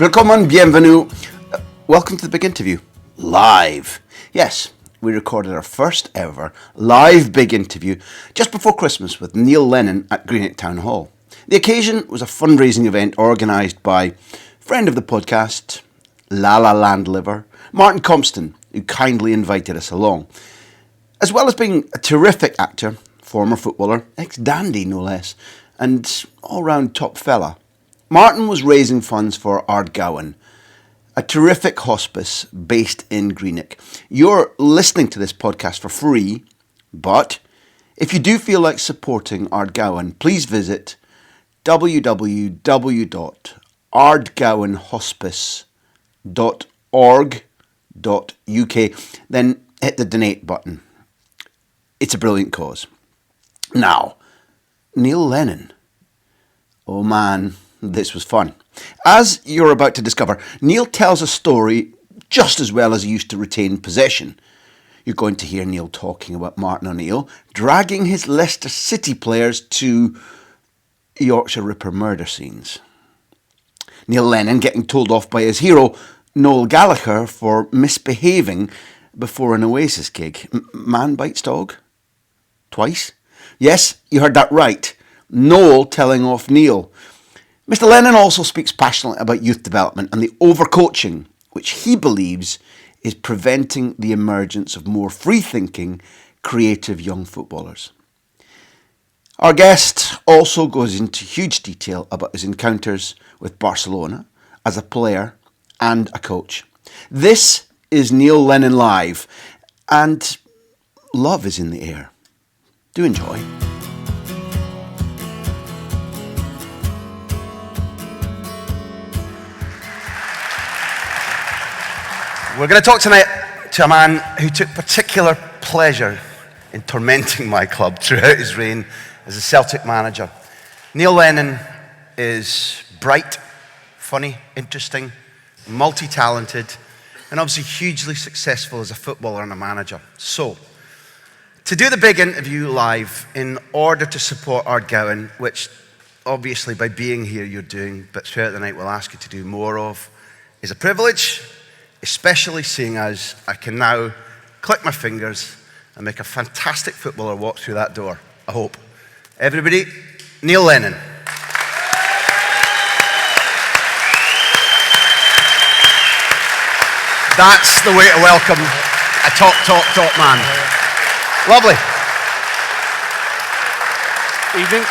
Willkommen, bienvenue. Welcome to the big interview. Live. Yes, we recorded our first ever live big interview just before Christmas with Neil Lennon at Greenock Town Hall. The occasion was a fundraising event organised by friend of the podcast, La La Land liver, Martin Compston, who kindly invited us along. As well as being a terrific actor, former footballer, ex-dandy no less, and all-round top fella, Martin was raising funds for Ardgowan, a terrific hospice based in Greenock. You're listening to this podcast for free, but if you do feel like supporting Ardgowan, please visit www.ardgowanhospice.org.uk, then hit the donate button. It's a brilliant cause. Now, Neil Lennon. Oh man, this was fun. As you're about to discover, Neil tells a story just as well as he used to retain possession. You're going to hear Neil talking about Martin O'Neill dragging his Leicester City players to Yorkshire Ripper murder scenes. Neil Lennon getting told off by his hero, Noel Gallagher, for misbehaving before an Oasis gig. Man bites dog? Twice? Yes, you heard that right. Noel telling off Neil. Mr. Lennon also speaks passionately about youth development and the overcoaching, which he believes is preventing the emergence of more free-thinking, creative young footballers. Our guest also goes into huge detail about his encounters with Barcelona as a player and a coach. This is Neil Lennon Live, and love is in the air. Do enjoy. We're going to talk tonight to a man who took particular pleasure in tormenting my club throughout his reign as a Celtic manager. Neil Lennon is bright, funny, interesting, multi-talented, and obviously hugely successful as a footballer and a manager. So, to do the big interview live in order to support Ardgowan, which obviously by being here you're doing, but throughout the night we'll ask you to do more of, is a privilege, especially seeing as I can now click my fingers and make a fantastic footballer walk through that door, I hope. Everybody, Neil Lennon. That's the way to welcome a top man. Lovely. Evening.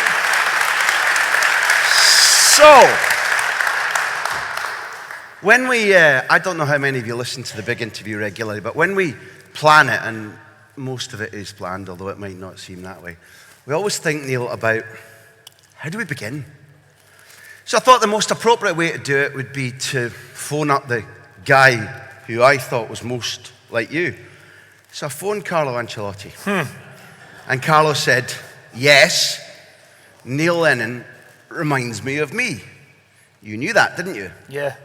So, when we, I don't know how many of you listen to the big interview regularly, but when we plan it, and most of it is planned, although it might not seem that way, we always think, Neil, about how do we begin? So I thought the most appropriate way to do it would be to phone up the guy who I thought was most like you. So I phoned Carlo Ancelotti. And Carlo said, yes, Neil Lennon reminds me of me. You knew that, didn't you? Yeah.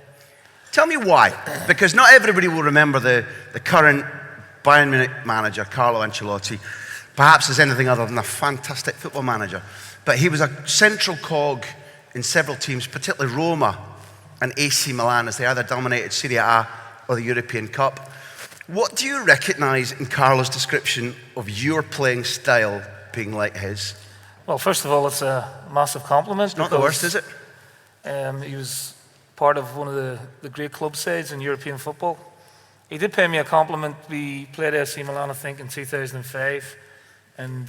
Tell me why. Because not everybody will remember the current Bayern Munich manager, Carlo Ancelotti, perhaps as anything other than a fantastic football manager. But he was a central cog in several teams, particularly Roma and AC Milan, as they either dominated Serie A or the European Cup. What do you recognise in Carlo's description of your playing style being like his? Well, first of all, it's a massive compliment. It's not the worst, is it? He was part of one of the great club sides in European football. He did pay me a compliment. We played AC Milan, I think, in 2005, and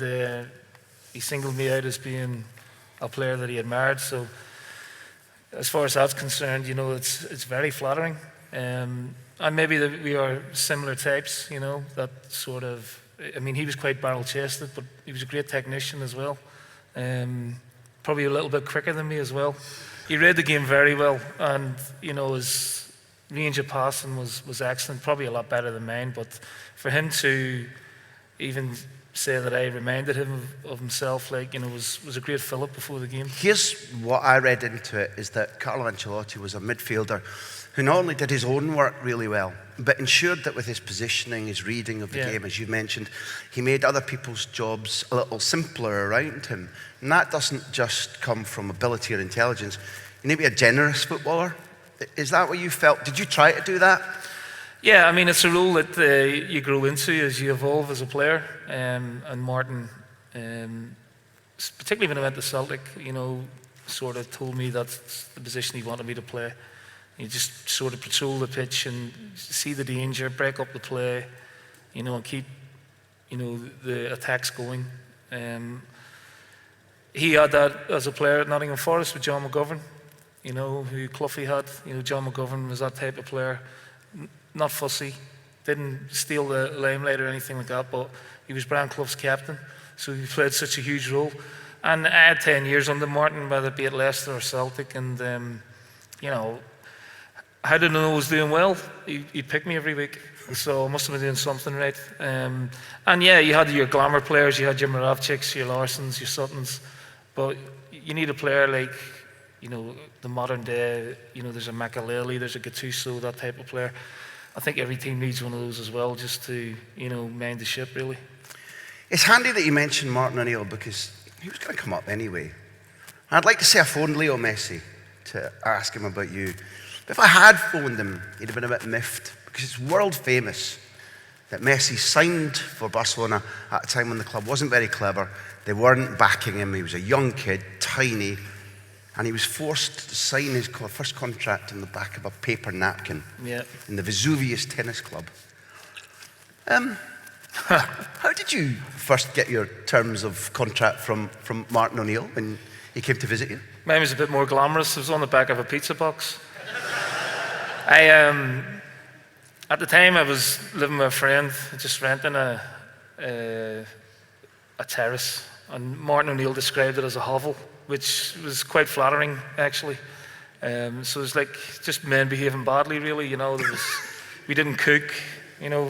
he singled me out as being a player that he admired. So, as far as that's concerned, it's very flattering. And maybe we are similar types, that sort of, he was quite barrel-chested, but he was a great technician as well. Probably a little bit quicker than me as well. He read the game very well, and, his range of passing was excellent, probably a lot better than mine, but for him to even say that I reminded him of himself, was a great fill-up before the game. Here's what I read into it, is that Carlo Ancelotti was a midfielder who not only did his own work really well, but ensured that with his positioning, his reading of the game, as you mentioned, he made other people's jobs a little simpler around him. And that doesn't just come from ability or intelligence. You need to be a generous footballer, Is that what you felt? Did you try to do that? Yeah, I mean, it's a role that you grow into as you evolve as a player. And Martin, particularly when I went to Celtic, sort of told me that's the position he wanted me to play. You just sort of patrol the pitch and see the danger, break up the play, and keep, the attacks going. He had that as a player at Nottingham Forest with John McGovern, who Cloughie had. John McGovern was that type of player, not fussy, didn't steal the limelight or anything like that, but he was Brian Clough's captain, so he played such a huge role. And I had 10 years under Martin, whether it be at Leicester or Celtic, and how did I know I was doing well? He picked me every week, so I must have been doing something right. And yeah, you had your glamour players, you had your Moravciks, your Larsons, your Suttons, but you need a player like, the modern day, there's a Makaleli, there's a Gattuso, that type of player. I think every team needs one of those as well, just to, mind the ship, really. It's handy that you mentioned Martin O'Neill, because he was going to come up anyway. I'd like to say I phoned Leo Messi to ask him about you. But if I had phoned him, he'd have been a bit miffed, because it's world famous that Messi signed for Barcelona at a time when the club wasn't very clever. They weren't backing him. He was a young kid, tiny, and he was forced to sign his first contract on the back of a paper napkin in the Vesuvius Tennis Club. How did you first get your terms of contract from Martin O'Neill when he came to visit you? Mine was a bit more glamorous. It was on the back of a pizza box. At the time, I was living with a friend, just renting a terrace, and Martin O'Neill described it as a hovel, which was quite flattering, actually. So it was like just men behaving badly, really. We didn't cook,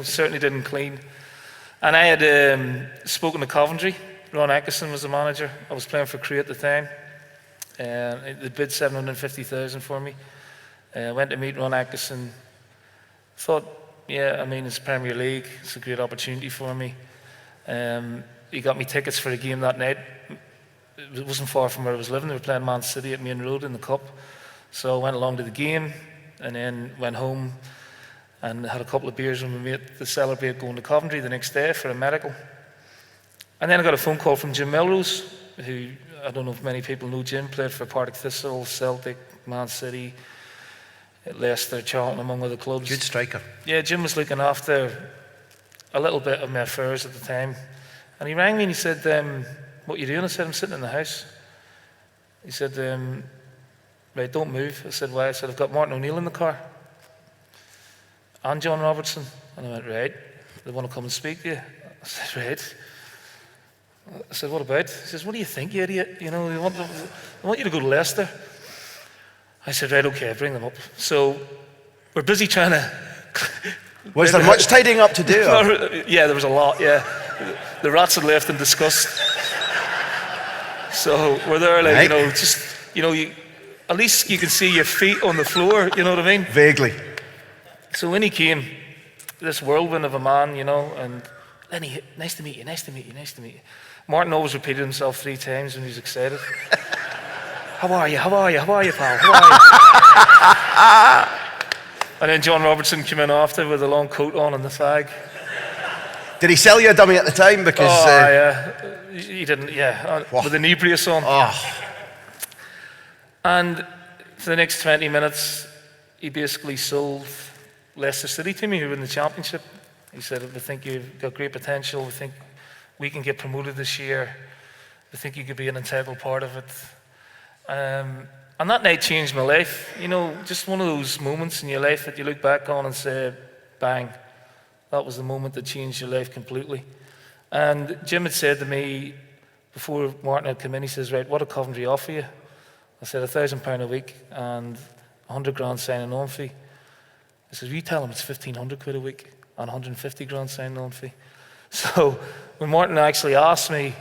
certainly didn't clean. And I had spoken to Coventry. Ron Atkinson was the manager. I was playing for Crewe at the time. They bid 750,000 for me. Went to meet Ron Atkinson. Thought, it's Premier League. It's a great opportunity for me. He got me tickets for a game that night. It wasn't far from where I was living. They were playing Man City at Main Road in the Cup. So I went along to the game and then went home and had a couple of beers with my mate to celebrate going to Coventry the next day for a medical. And then I got a phone call from Jim Melrose, who, I don't know if many people know Jim, played for Partick Thistle, Celtic, Man City, Leicester, Charlton, among other clubs. Good striker. Yeah, Jim was looking after a little bit of my affairs at the time. And he rang me and he said, what are you doing? I said, I'm sitting in the house. He said, right, don't move. I said, why? I said, I've got Martin O'Neill in the car. And John Robertson. And I went, right, they want to come and speak to you. I said, right. I said, what about? He says, what do you think, you idiot? They want you to go to Leicester. I said, right, okay, bring them up. So we're busy trying to... Was there much tidying up to do? Yeah, there was a lot, yeah. The rats had left in disgust. So we're there, like, at least you can see your feet on the floor, you know what I mean? Vaguely. So when he came, this whirlwind of a man, and Lenny, nice to meet you, nice to meet you, nice to meet you. Martin always repeated himself 3 times when he was excited. How are you, how are you, how are you, pal, how are you? And then John Robertson came in after with a long coat on and the fag. Did he sell you a dummy at the time? Because yeah, he didn't, with a knee brace on. Oh. And for the next 20 minutes, he basically sold Leicester City to me, who were in the Championship. He said, we think you've got great potential, we think we can get promoted this year, we think you could be an integral part of it. And that night changed my life. Just one of those moments in your life that you look back on and say, bang, that was the moment that changed your life completely. And Jim had said to me, before Martin had come in, he says, right, what did Coventry offer you? I said, £1,000 a week and 100 grand signing on fee. He says, you tell him it's 1,500 quid a week and 150 grand signing on fee. So when Martin actually asked me,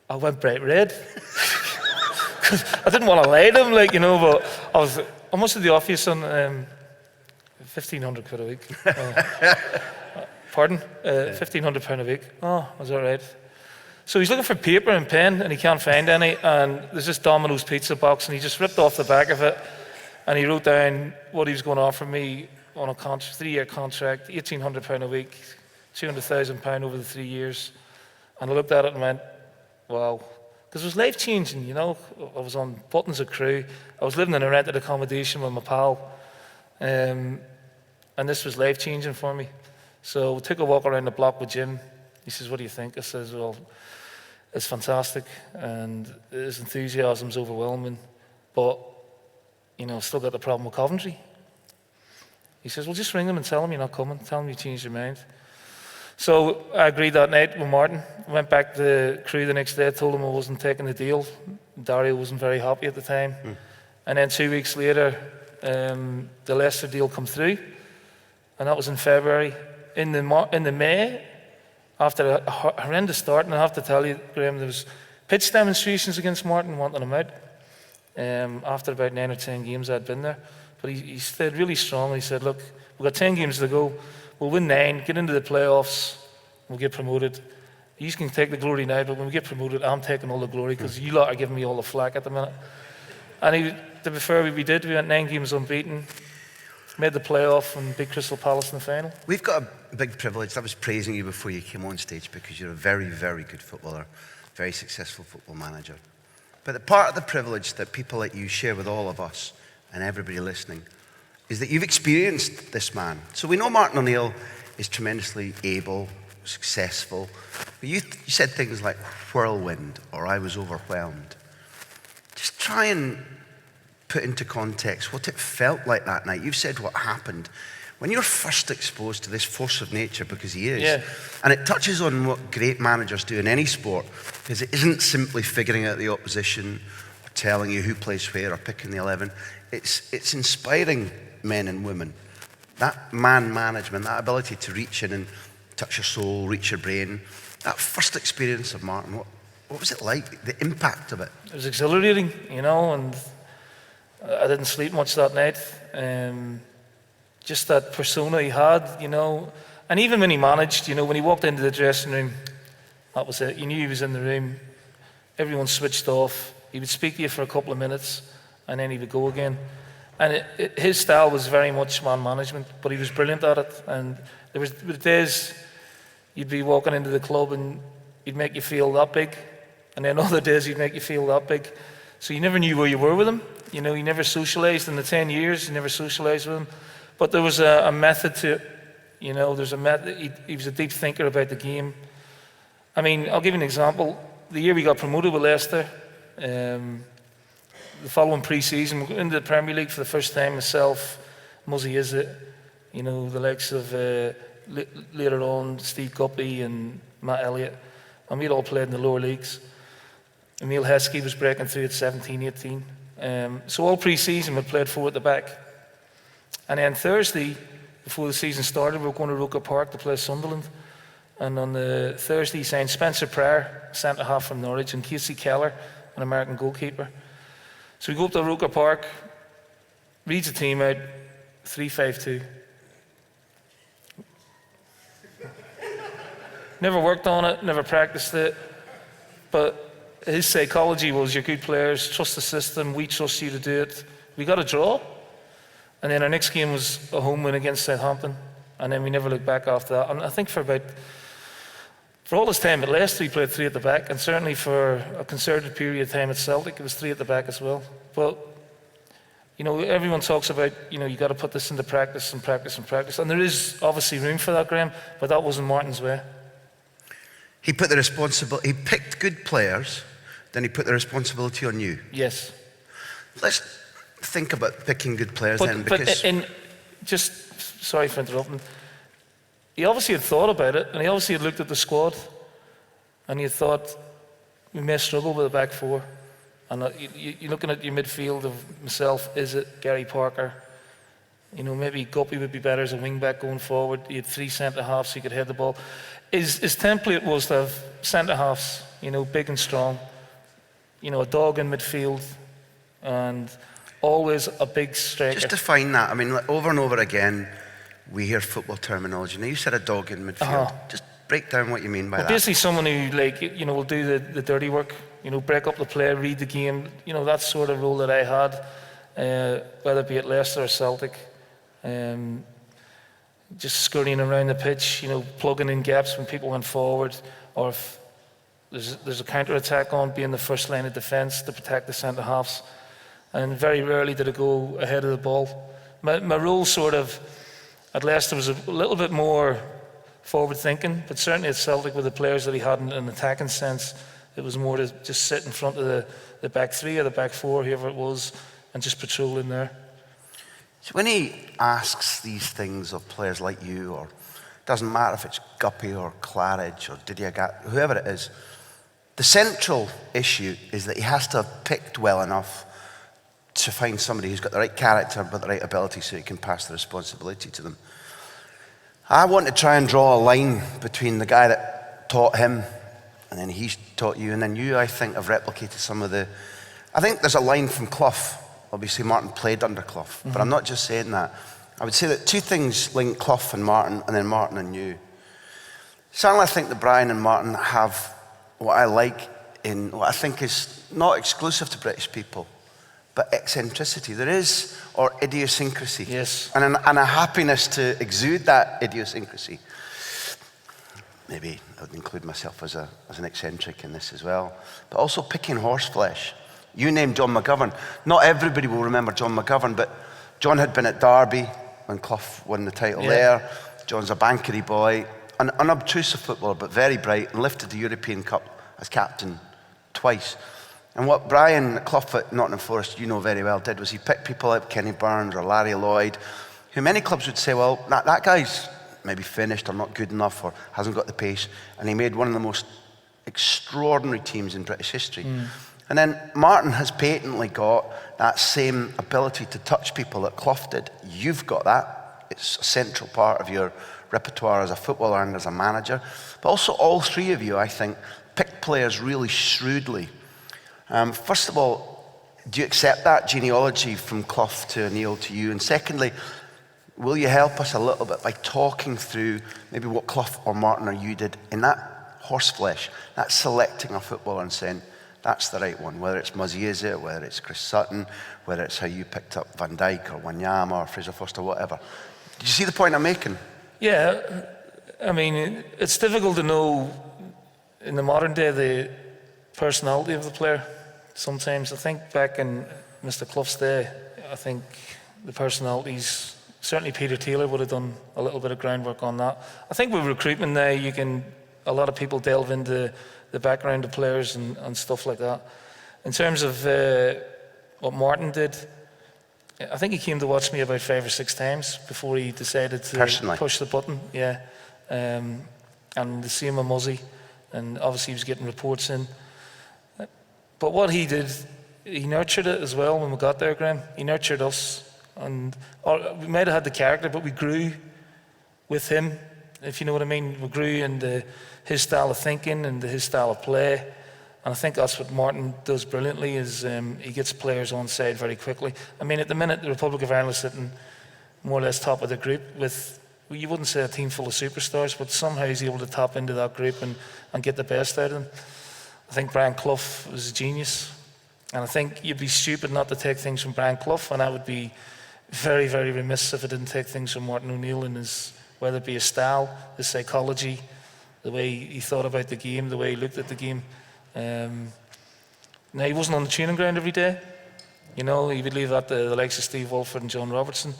I went bright red. I didn't want to lie to him, but I was, how much did they offer you, son? 1,500 quid a week. Pardon? £1,500 a week. Oh, was that right? So he's looking for paper and pen, and he can't find any, and there's this Domino's pizza box, and he just ripped off the back of it, And he wrote down what he was going to offer me on a 3-year contract, £1,800 a week, £200,000 over the 3 years. And I looked at it and went, wow. Because it was life-changing, you know. I was on buttons of crew. I was living in a rented accommodation with my pal. And this was life-changing for me. So we took a walk around the block with Jim. He says, what do you think? I says, well, it's fantastic. And his enthusiasm's overwhelming. But, you know, I've still got the problem with Coventry. He says, well, just ring him and tell him you're not coming. Tell him you changed your mind. So I agreed that night with Martin. Went back to the crew the next day, told him I wasn't taking the deal. Dario wasn't very happy at the time. And then 2 weeks later, the Leicester deal come through. And that was in February. In the May, after a horrendous start, and I have to tell you, Graham, there was pitch demonstrations against Martin, wanting him out. After about 9 or 10 games I'd been there. But he stayed really strong. He said, look, we've got 10 games to go. We'll win 9, get into the playoffs, we'll get promoted. You can take the glory now, but when we get promoted, I'm taking all the glory because you lot are giving me all the flack at the minute. And to be fair, we did. We went 9 games unbeaten, made the playoff and beat Crystal Palace in the final. We've got a big privilege. I was praising you before you came on stage because you're a very, very good footballer, very successful football manager. But the part of the privilege that people like you share with all of us and everybody listening is that you've experienced this man. So we know Martin O'Neill is tremendously able, successful. But you said things like whirlwind or I was overwhelmed. Just try and put into context what it felt like that night. You've said what happened. When you're first exposed to this force of nature, because he is, yeah. And it touches on what great managers do in any sport, because it isn't simply figuring out the opposition or telling you who plays where or picking the 11. It's inspiring men and women. That man management, that ability to reach in and touch your soul, reach your brain, that first experience of Martin, what was it like, the impact of it? It was exhilarating, you know, and I didn't sleep much that night. Just that persona he had, you know. And even when he managed, you know, when he walked into the dressing room, that was it. You knew he was in the room. Everyone switched off. He would speak to you for a couple of minutes, and then he would go again. And his style was very much man management, but he was brilliant at it. And there was days you'd be walking into the club and he'd make you feel that big. And then other days he'd make you feel that big. So you never knew where you were with him. You know, he never socialized in the 10 years. You never socialized with him. But there was a method to it. You know, there's a method. He was a deep thinker about the game. I mean, I'll give you an example. The year we got promoted with Leicester, the following pre-season, we got into the Premier League for the first time, myself, Muzzy Izzet, you know, the likes of later on Steve Guppy and Matt Elliott, and we'd all played in the lower leagues. Emile Heskey was breaking through at 17, 18. So all pre-season we played 4 at the back. And then Thursday, before the season started, we were going to Roker Park to play Sunderland. And on the Thursday, he signed Spencer Pryor, centre-half from Norwich, and Casey Keller, an American goalkeeper. So we go up to Roker Park, reads the team out, 3-5-2. Never worked on it, never practiced it. But his psychology was, you're good players, trust the system, we trust you to do it. We got a draw. And then our next game was a home win against Southampton. And then we never looked back after that. And I think for all his time at Leicester, he played 3 at the back. And certainly for a concerted period of time at Celtic, it was 3 at the back as well. But, you know, everyone talks about, you know, you got to put this into practice and practice and practice. And there is obviously room for that, Graham, but that wasn't Martin's way. He picked good players, then he put the responsibility on you. Yes. Let's think about picking good players then, because... Sorry for interrupting. He obviously had thought about it, and he obviously had looked at the squad, and he had thought, we may struggle with the back 4. And you're looking at your midfield of myself, Izzet, Gary Parker. You know, maybe Guppy would be better as a wing-back going forward. He had 3 centre-halves so he could head the ball. His template was to have centre-halves, you know, big and strong. You know, a dog in midfield, and always a big striker. Just define that. I mean, like, over and over again, we hear football terminology. Now, you said a dog in midfield. Just break down what you mean by that. Basically someone who, like, you know, will do the dirty work, you know, break up the play, read the game, you know, that sort of role that I had. whether it be at Leicester or Celtic. Just scurrying around the pitch, plugging in gaps when people went forward, or if there's a counter-attack on, being the first line of defence to protect the centre-halves. And very rarely did it go ahead of the ball. My role sort of at Leicester was a little bit more forward-thinking, but certainly at Celtic with the players that he had in an attacking sense, it was more to just sit in front of the back three or the back four, whoever it was, and just patrol in there. So when he asks these things of players like you, or it doesn't matter if it's Guppy or Claridge or Didier Gat, whoever it is, the central issue is that he has to have picked well enough to find somebody who's got the right character but the right ability so he can pass the responsibility to them. I want to try and draw a line between the guy that taught him and then he's taught you, and then you, I think, have replicated some of the... I think there's a line from Clough. Obviously, Martin played under Clough, but I'm not just saying that. I would say that two things link Clough and Martin, and then Martin and you. Certainly, I think that Brian and Martin have what I like in what I think is not exclusive to British people, but eccentricity. There is, or idiosyncrasy. Yes. And a happiness to exude that idiosyncrasy. Maybe I would include myself as an eccentric in this as well. But also picking horseflesh. You named John McGovern. Not everybody will remember John McGovern, but John had been at Derby when Clough won the title there. John's a Bankery boy, an unobtrusive footballer, but very bright, and lifted the European Cup as captain twice. And what Brian Clough at Nottingham Forest, you know very well, did was he picked people like Kenny Burns or Larry Lloyd, who many clubs would say, well, that guy's maybe finished or not good enough or hasn't got the pace. And he made one of the most extraordinary teams in British history. And then Martin has patently got that same ability to touch people that Clough did. You've got that. It's a central part of your repertoire as a footballer and as a manager. But also all three of you, I think, picked players really shrewdly. First of all, do you accept that genealogy from Clough to O'Neill to you? And secondly, will you help us a little bit by talking through maybe what Clough or Martin or you did in that horseflesh, that selecting a footballer and saying, that's the right one, whether it's Muzzy Izzet, whether it's Chris Sutton, whether it's how you picked up Van Dijk or Wanyama or Fraser Foster, whatever. Did you see the point I'm making? Yeah, I mean, it's difficult to know in the modern day the personality of the player. Sometimes I think back in Mr. Clough's day, I think the personalities, certainly Peter Taylor would have done a little bit of groundwork on that. I think with recruitment now, a lot of people delve into the background of players and stuff like that. In terms of what Martin did, I think he came to watch me about 5 or 6 times before he decided to push the button. Yeah, and the same with Muzzy, and obviously he was getting reports in. But what he did, he nurtured it as well when we got there, Graham. He nurtured us, and we might have had the character, but we grew with him, if you know what I mean. We grew into his style of thinking and his style of play. And I think that's what Martin does brilliantly, is he gets players on side very quickly. I mean, at the minute, the Republic of Ireland is sitting more or less top of the group with, well, you wouldn't say a team full of superstars, but somehow he's able to tap into that group and get the best out of them. I think Brian Clough was a genius. And I think you'd be stupid not to take things from Brian Clough, and I would be very, very remiss if I didn't take things from Martin O'Neill and his, whether it be his style, his psychology, the way he thought about the game, the way he looked at the game. Now, he wasn't on the training ground every day. You know, he would leave that to the likes of Steve Walford and John Robertson.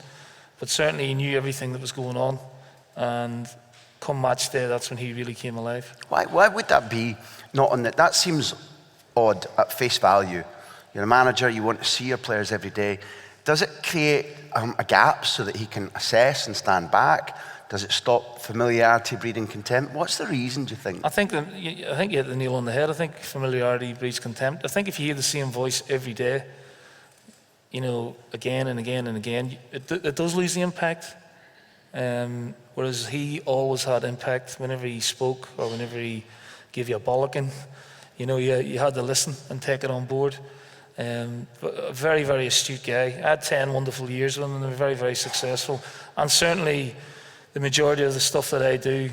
But certainly he knew everything that was going on. And come match day, that's when he really came alive. Why would that be not on that? That seems odd at face value. You're a manager, you want to see your players every day. Does it create a gap so that he can assess and stand back? Does it stop familiarity breeding contempt? What's the reason, do you think? I think you hit the nail on the head. I think familiarity breeds contempt. I think if you hear the same voice every day, you know, again and again and again, it does lose the impact. Whereas he always had impact whenever he spoke or whenever he gave you a bollocking. You know, you had to listen and take it on board. But a very, very astute guy. I had 10 wonderful years with him, and they were very, very successful. And certainly the majority of the stuff that I do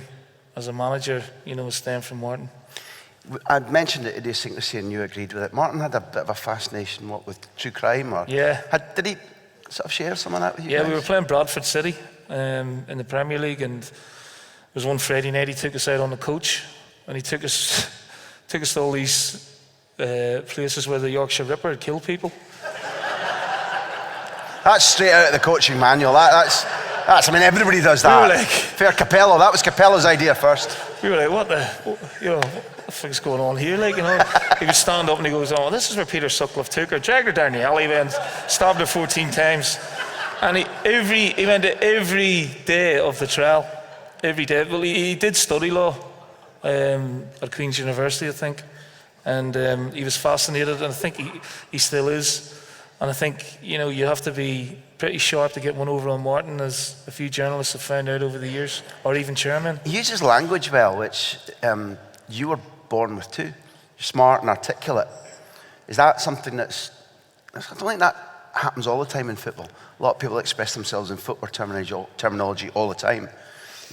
as a manager, you know, is stemmed from Martin. I mentioned it idiosyncrasy and you agreed with it. Martin had a bit of a fascination, with true crime? Or Yeah. Did he sort of share some of that with you Yeah, guys? we were playing Bradford City in the Premier League, and there was one Friday night he took us out on the coach, and he took us to all these places where the Yorkshire Ripper had killed people. That's straight out of the coaching manual. That's. I mean, everybody does that. We were like, Fair Capello. That was Capello's idea first. We were like, what the fuck's going on here? Like, he would stand up and he goes, oh, this is where Peter Sutcliffe took her, dragged her down the alleyway and stabbed her 14 times. And he went to every day of the trial, every day. Well, he did study law at Queen's University, I think. And he was fascinated, and I think he still is. And I think, you have to be pretty sharp to get one over on Martin, as a few journalists have found out over the years, or even chairmen. He uses language well, which you were born with too. You're smart and articulate. Is that something I don't think that happens all the time in football. A lot of people express themselves in football terminology all the time.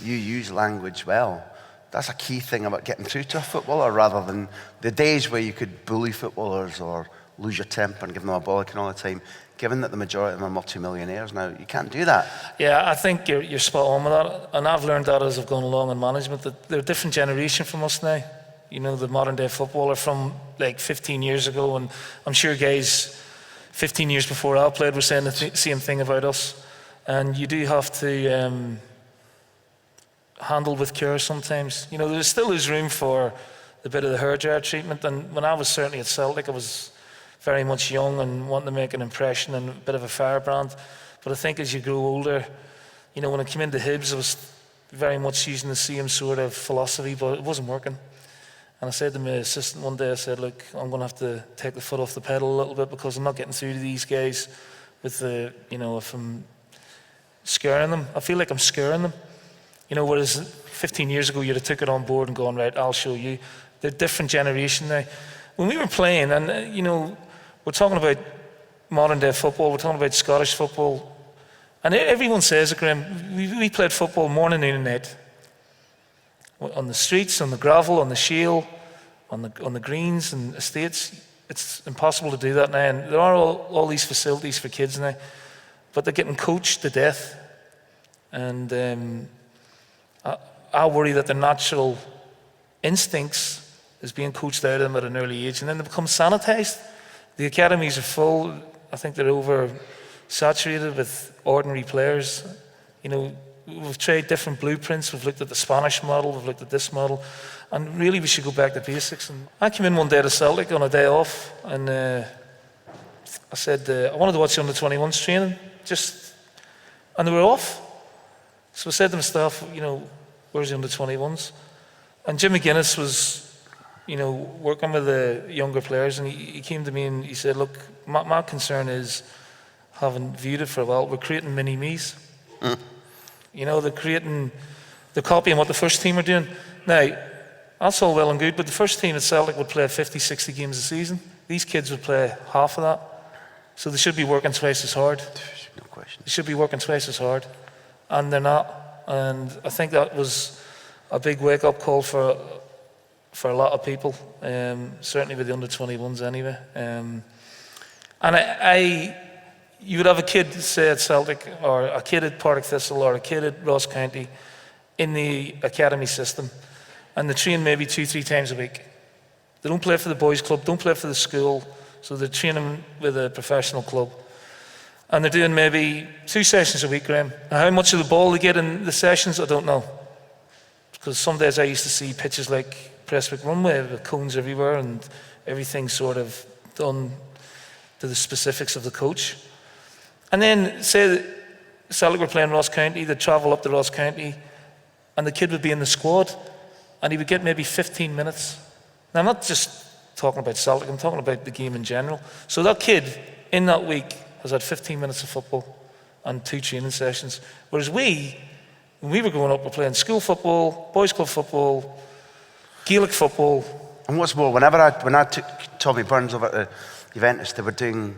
You use language well. That's a key thing about getting through to a footballer, rather than the days where you could bully footballers or lose your temper and give them a bollocking all the time. Given that the majority of them are multi-millionaires now, you can't do that. Yeah, I think you're spot on with that. And I've learned that as I've gone along in management, that they're a different generation from us now. The modern day footballer from like 15 years ago. And I'm sure guys 15 years before I played were saying the same thing about us. And you do have to handle with care sometimes. There still is room for a bit of the hairdryer treatment. And when I was certainly at Celtic, I was very much young and wanting to make an impression and a bit of a firebrand. But I think as you grow older, when I came into Hibs, I was very much using the same sort of philosophy, but it wasn't working. And I said to my assistant one day, I said, look, I'm going to have to take the foot off the pedal a little bit, because I'm not getting through to these guys with if I'm scaring them. I feel like I'm scaring them. Whereas 15 years ago, you'd have took it on board and gone, right, I'll show you. They're a different generation now. When we were playing, and, we're talking about modern day football, we're talking about Scottish football, and everyone says it, Graham, we played football morning, noon and night. On the streets, on the gravel, on the shield, on the greens and estates. It's impossible to do that now, and there are all these facilities for kids now, but they're getting coached to death. And I worry that their natural instincts is being coached out of them at an early age, and then they become sanitized. The academies are full. I think they're over-saturated with ordinary players. We've tried different blueprints. We've looked at the Spanish model. We've looked at this model. And really, we should go back to basics. And I came in one day to Celtic on a day off, and I said, I wanted to watch the under-21s training, and they were off. So I said to my staff, where's the under-21s? And Jim McGuinness was working with the younger players, and he came to me and he said, look, my concern is, having viewed it for a while, we're creating mini-me's. They're copying what the first team are doing. Now, that's all well and good, but the first team at Celtic would play 50, 60 games a season. These kids would play half of that. So they should be working twice as hard. No question. They should be working twice as hard, and they're not. And I think that was a big wake-up call for a lot of people, certainly with the under-21s anyway. And you would have a kid, say at Celtic, or a kid at Partick Thistle, or a kid at Ross County in the academy system, and they train maybe 2-3 times a week. They don't play for the boys' club, don't play for the school, so they're training with a professional club. And they're doing maybe 2 sessions a week, Graham. And how much of the ball they get in the sessions, I don't know. Because some days I used to see pitches like Prestwick Runway with cones everywhere and everything sort of done to the specifics of the coach. And then, say Celtic were playing Ross County, they'd travel up to Ross County, and the kid would be in the squad, and he would get maybe 15 minutes. Now, I'm not just talking about Celtic, I'm talking about the game in general. So that kid, in that week, has had 15 minutes of football and 2 training sessions. Whereas when we were growing up, we were playing school football, boys' club football, Gaelic football. And what's more, when I took Tommy Burns over to Juventus, they were doing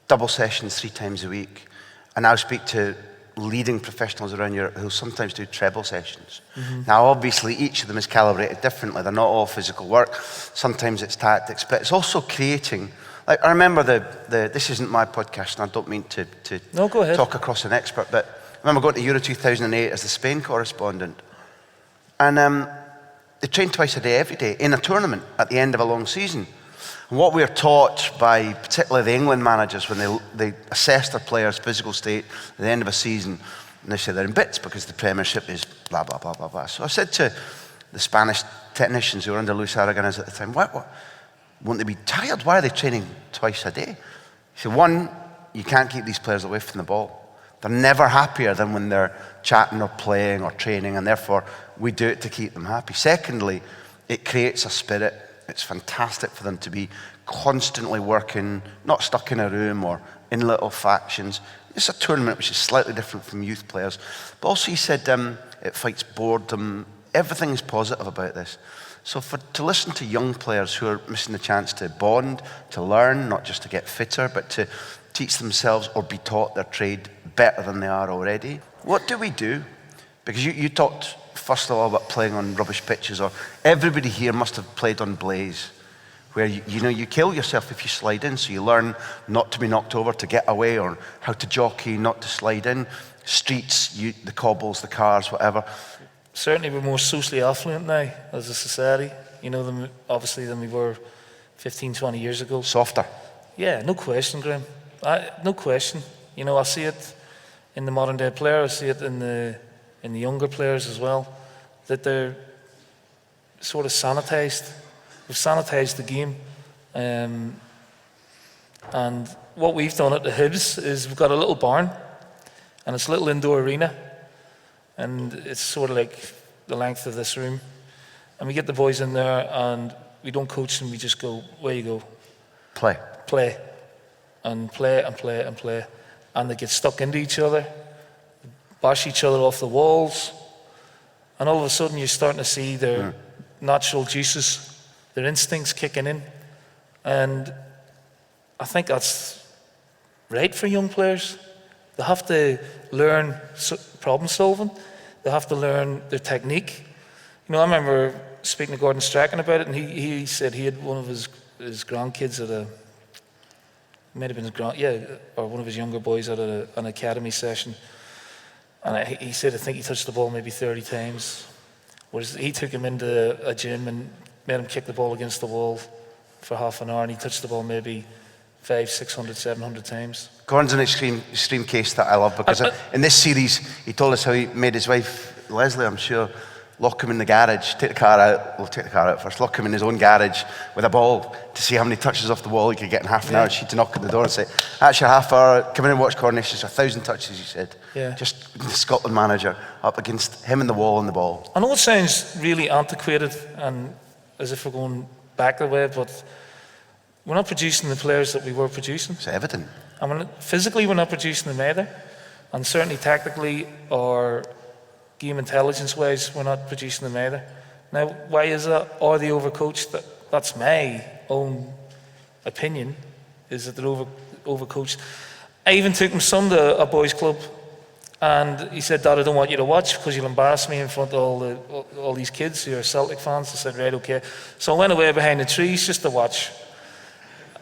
double sessions 3 times a week. And I'll speak to leading professionals around Europe who sometimes do treble sessions. Now, obviously, each of them is calibrated differently. They're not all physical work. Sometimes it's tactics, but it's also creating. Like, I remember this isn't my podcast, and I don't mean to No, go ahead. talk across an expert, but I remember going to Euro 2008 as the Spain correspondent, and they trained twice a day, every day, in a tournament at the end of a long season. And what we are taught by particularly the England managers when they assess their players' physical state at the end of a season, and they say they're in bits because the Premiership is blah, blah, blah, blah, blah. So I said to the Spanish technicians who were under Luis Aragonés at the time, what, won't they be tired? Why are they training twice a day? He said, one, you can't keep these players away from the ball. They're never happier than when they're chatting or playing or training, and therefore we do it to keep them happy. Secondly, it creates a spirit. It's fantastic for them to be constantly working, not stuck in a room or in little factions. It's a tournament which is slightly different from youth players. But also he said it fights boredom. Everything is positive about this. So to listen to young players who are missing the chance to bond, to learn, not just to get fitter, but to teach themselves or be taught their trade better than they are already. What do we do? Because you talked first of all about playing on rubbish pitches, or everybody here must have played on Blaze, where you kill yourself if you slide in, so you learn not to be knocked over, to get away, or how to jockey, not to slide in. Streets, the cobbles, the cars, whatever. Certainly we're more socially affluent now as a society, obviously than we were 15, 20 years ago. Softer. Yeah, no question, Graham. No question. I see it in the modern day player, I see it in the younger players as well, that they're sort of sanitized. We've sanitized the game. And what we've done at the Hibs is we've got a little barn, and it's a little indoor arena, and it's sort of like the length of this room. And we get the boys in there, and we don't coach them, we just go, where you go? Play. Play. And play and play and play. And they get stuck into each other, bash each other off the walls, and all of a sudden you're starting to see their natural juices, their instincts kicking in. And I think that's right for young players. They have to learn problem solving. They have to learn their technique. I remember speaking to Gordon Strachan about it, and he said he had one of his grandkids at might have been or one of his younger boys at an academy session. And he said, I think he touched the ball maybe 30 times. Whereas he took him into a gym and made him kick the ball against the wall for half an hour, and he touched the ball maybe 500, 600, 700 times. Gordon's an extreme case that I love, because in this series he told us how he made his wife, Leslie, I'm sure, lock him in the garage, take the car out first, lock him in his own garage with a ball to see how many touches off the wall he could get in half an hour. She'd knock at the door and say, that's your half hour, come in and watch Coronation. 1,000 touches, he said. Yeah. Just the Scotland manager up against him and the wall and the ball. I know it sounds really antiquated and as if we're going back the way, but we're not producing the players that we were producing. It's evident. And physically we're not producing them either. And certainly tactically or game intelligence wise, we're not producing them either. Now, why is that? Are they overcoached? That's my own opinion, is that they're overcoached. I even took my son to a boys' club, and he said, Dad, I don't want you to watch because you'll embarrass me in front of all these kids who are Celtic fans. I said, right, okay. So I went away behind the trees just to watch.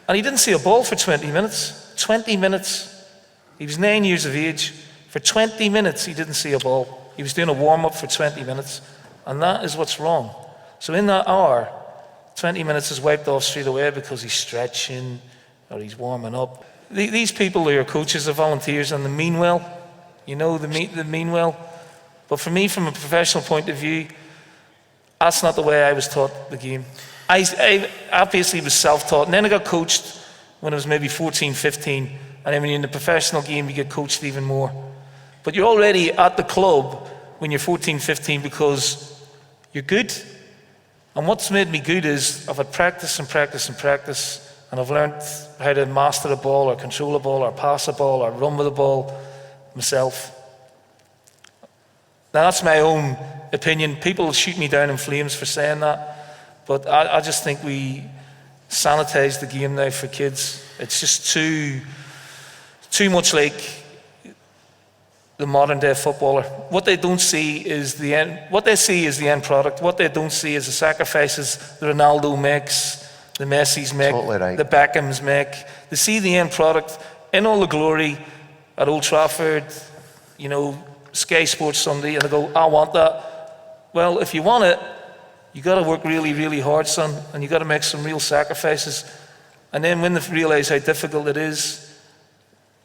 And he didn't see a ball for 20 minutes. 20 minutes. He was 9 years of age. For 20 minutes, he didn't see a ball. He was doing a warm-up for 20 minutes, and that is what's wrong. So in that hour, 20 minutes is wiped off straight away because he's stretching or he's warming up. These people who are coaches are volunteers and they mean well. They mean well. But for me, from a professional point of view, that's not the way I was taught the game. I obviously was self-taught, and then I got coached when I was maybe 14, 15, and then when you're in the professional game, you get coached even more. But you're already at the club when you're 14, 15 because you're good. And what's made me good is I've had practice and practice and practice, and I've learned how to master a ball or control a ball or pass a ball or run with a ball myself. Now that's my own opinion. People will shoot me down in flames for saying that, but I just think we sanitize the game now for kids. It's just too much like the modern day footballer. What they don't see is the end. What they see is the end product. What they don't see is the sacrifices the Ronaldo makes, the Messis make, Totally right. the Beckhams make. They see the end product in all the glory at Old Trafford, you know, Sky Sports Sunday, and they go, I want that. Well, if you want it, you got to work really, really hard, son, and you got to make some real sacrifices. And then when they realise how difficult it is,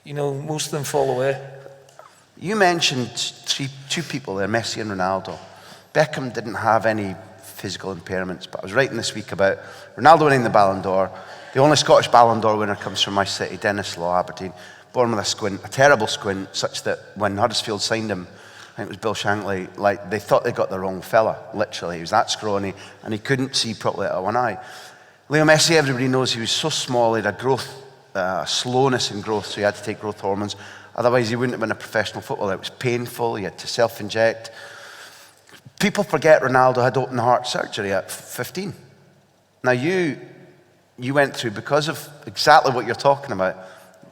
you know, most of them fall away. You mentioned two people there, Messi and Ronaldo. Beckham didn't have any physical impairments, but I was writing this week about Ronaldo winning the Ballon d'Or. The only Scottish Ballon d'Or winner comes from my city, Dennis Law, Aberdeen, born with a squint, a terrible squint, such that when Huddersfield signed him, I think it was Bill Shankly, like they thought they got the wrong fella, literally. He was that scrawny, and he couldn't see properly out of one eye. Leo Messi, everybody knows he was so small, he had a growth, slowness in growth, so he had to take growth hormones. Otherwise, he wouldn't have been a professional footballer. It was painful, he had to self-inject. People forget Ronaldo had open heart surgery at 15. Now, you went through, because of exactly what you're talking about,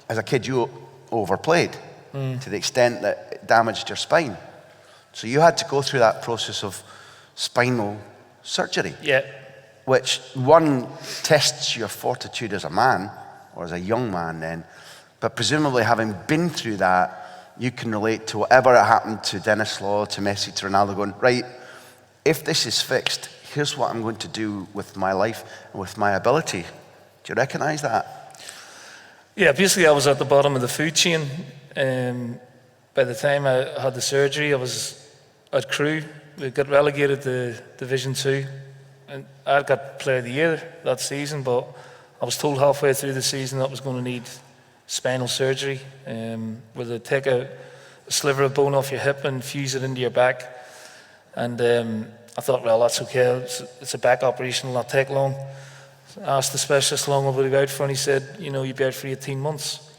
as a kid, you overplayed to the extent that it damaged your spine. So you had to go through that process of spinal surgery. Yeah. Which, one, tests your fortitude as a man, or as a young man then, but presumably having been through that, you can relate to whatever happened to Dennis Law, to Messi, to Ronaldo, going, right, if this is fixed, here's what I'm going to do with my life and with my ability. Do you recognise that? Yeah, basically I was at the bottom of the food chain. By the time I had the surgery, I was at Crewe. We got relegated to Division 2. And I got Player of the Year that season, but I was told halfway through the season that I was going to need spinal surgery, where they take a sliver of bone off your hip and fuse it into your back. And I thought, well, that's okay. It's a back operation, it'll not take long. So I asked the specialist how long I would be out for, and he said, you know, you'd be out for 18 months.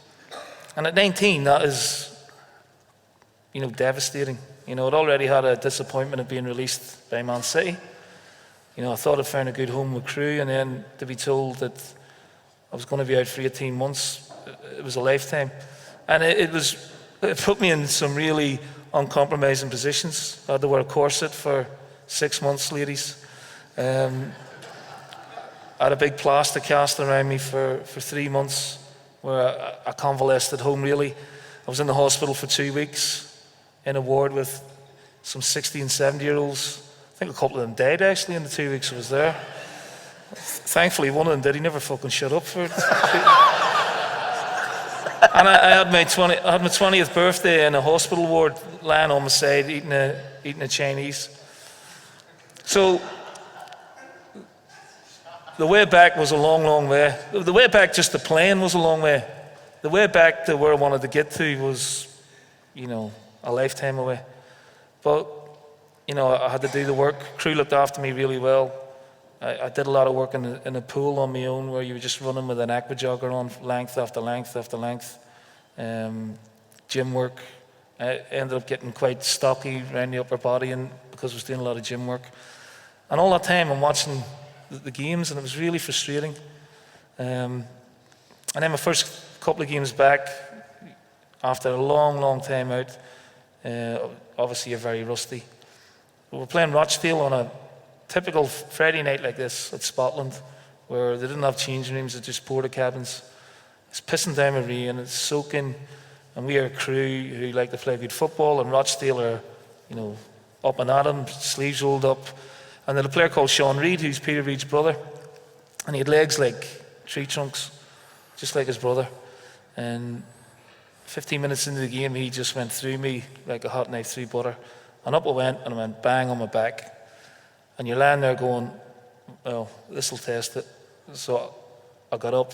And at 19, that is, you know, devastating. You know, I'd already had a disappointment of being released by Man City. You know, I thought I'd found a good home with Crewe, and then to be told that I was going to be out for 18 months, it was a lifetime. And it put me in some really uncompromising positions. I had to wear a corset for 6 months, ladies. I had a big plaster cast around me for 3 months, where I convalesced at home, really. I was in the hospital for 2 weeks, in a ward with some 60 and 70-year-olds. I think a couple of them died, actually, in the 2 weeks I was there. Thankfully, one of them did. He never fucking shut up for it. And I had my 20th birthday in a hospital ward, lying on my side, eating a Chinese. So the way back was a long, long way. The way back just to playing was a long way. The way back to where I wanted to get to was, you know, a lifetime away. But, you know, I had to do the work. Crew looked after me really well. I did a lot of work in a pool on my own, where you were just running with an aqua jogger on length after length after length. Gym work. I ended up getting quite stocky around the upper body, and because I was doing a lot of gym work. And all that time I'm watching the games, and it was really frustrating. And then my first couple of games back, after a long, long time out, obviously you're very rusty. We were playing Rochdale on a typical Friday night like this at Scotland, where they didn't have changing rooms, they just porta cabins. It's pissing down with rain, it's soaking, and we are a Crew who like to play good football, and Rochdale are, you know, up and at 'em, sleeves rolled up. And then a player called Sean Reid, who's Peter Reid's brother, and he had legs like tree trunks, just like his brother. And 15 minutes into the game, he just went through me like a hot knife through butter. And up I went, and I went bang on my back. And you're lying there going, well, this'll test it. So I got up,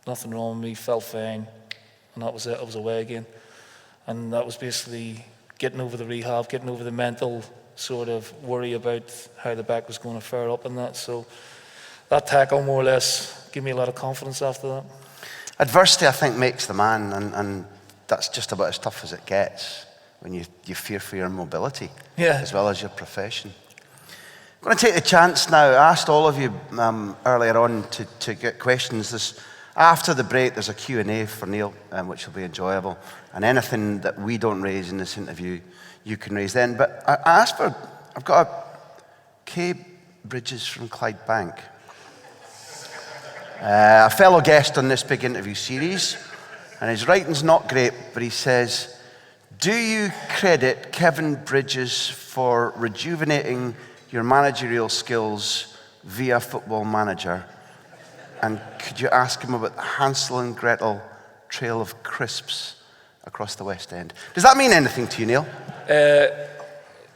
nothing wrong with me, felt fine, and that was it. I was away again. And that was basically getting over the rehab, getting over the mental sort of worry about how the back was going to fare up and that. So that tackle more or less gave me a lot of confidence after that. Adversity, I think, makes the man, and that's just about as tough as it gets when you fear for your mobility, as well as your profession. I'm going to take the chance now. I asked all of you earlier on to get questions. There's After the break, there's a Q&A for Neil, which will be enjoyable. And anything that we don't raise in this interview, you can raise then. But I've got a Kay Bridges from Clydebank, a fellow guest on this big interview series. And his writing's not great, but he says, do you credit Kevin Bridges for rejuvenating your managerial skills via Football Manager? And could you ask him about the Hansel and Gretel trail of crisps across the West End? Does that mean anything to you, Neil?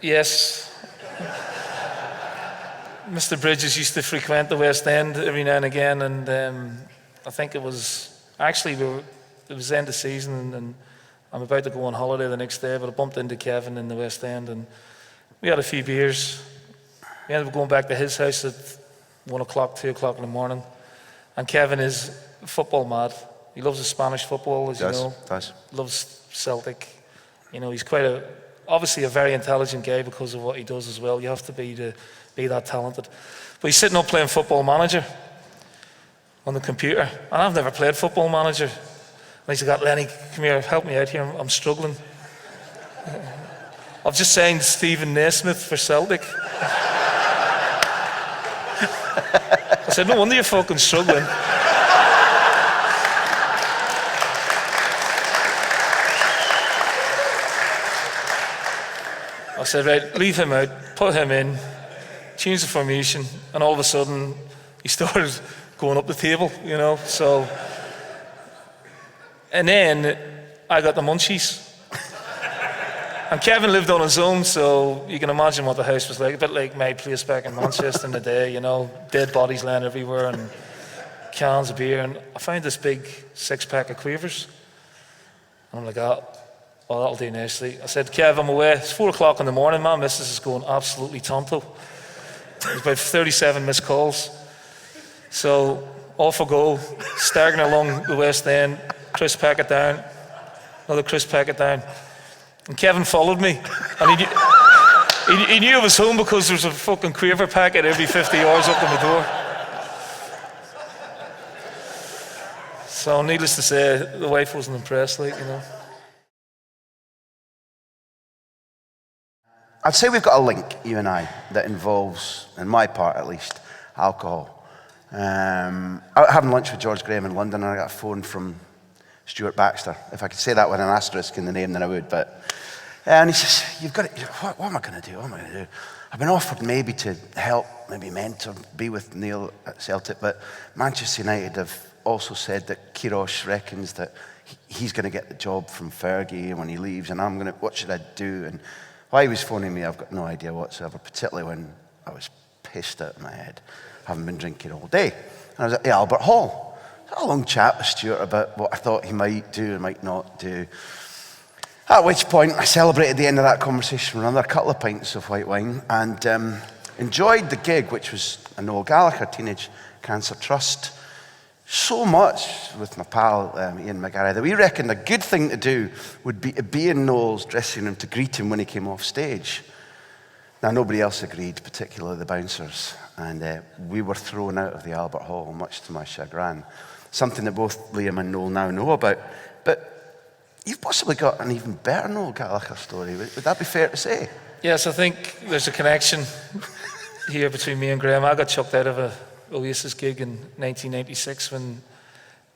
Yes. Mr. Bridges used to frequent the West End every now and again, and I think it was end of season, and I'm about to go on holiday the next day, but I bumped into Kevin in the West End, and we had a few beers. We ended up going back to his house at 1 o'clock, 2 o'clock in the morning. And Kevin is football mad. He loves the Spanish football, as you know. Loves Celtic. You know, he's obviously a very intelligent guy because of what he does as well. You have to be that talented. But he's sitting up playing Football Manager on the computer. And I've never played Football Manager. And he's got, Lenny, come here, help me out here. I'm struggling. I've just signed Stephen Naismith for Celtic. I said, no wonder you're fucking struggling. I said, right, leave him out, put him in, change the formation, and all of a sudden, he started going up the table, you know, so. And then, I got the munchies. And Kevin lived on his own, so you can imagine what the house was like. A bit like my place back in Manchester in the day, you know, dead bodies lying everywhere and cans of beer. And I found this big 6-pack of Quavers. And I'm like, oh, that'll do nicely. I said, Kev, I'm away. It's 4 o'clock in the morning. My missus is going absolutely tonto. There's about 37 missed calls. So off I go, staggering along the West End, crisp packet down, another crisp packet down. And Kevin followed me, and he knew I was home because there was a fucking Quaver packet every 50 yards up to my door. So needless to say, the wife wasn't impressed, like, you know. I'd say we've got a link, you and I, that involves, in my part at least, alcohol. I was having lunch with George Graham in London, and I got a phone from Stuart Baxter. If I could say that with an asterisk in the name, then I would. And he says, "You've got it. What am I going to do? What am I going to do? I've been offered maybe to help, maybe mentor, be with Neil at Celtic, but Manchester United have also said that Queiroz reckons that he's going to get the job from Fergie when he leaves, and what should I do?" And while he was phoning me, I've got no idea whatsoever, particularly when I was pissed out of my head, having been drinking all day. And I was at the Albert Hall. I had a long chat with Stuart about what I thought he might do and might not do. At which point, I celebrated the end of that conversation with another couple of pints of white wine and enjoyed the gig, which was a Noel Gallagher Teenage Cancer Trust, so much with my pal Ian McGarry that we reckoned a good thing to do would be to be in Noel's dressing room to greet him when he came off stage. Now, nobody else agreed, particularly the bouncers, and we were thrown out of the Albert Hall, much to my chagrin. Something that both Liam and Noel now know about. But you've possibly got an even better Noel Gallagher story. Would that be fair to say? Yes, I think there's a connection here between me and Graham. I got chucked out of a Oasis gig in 1996 when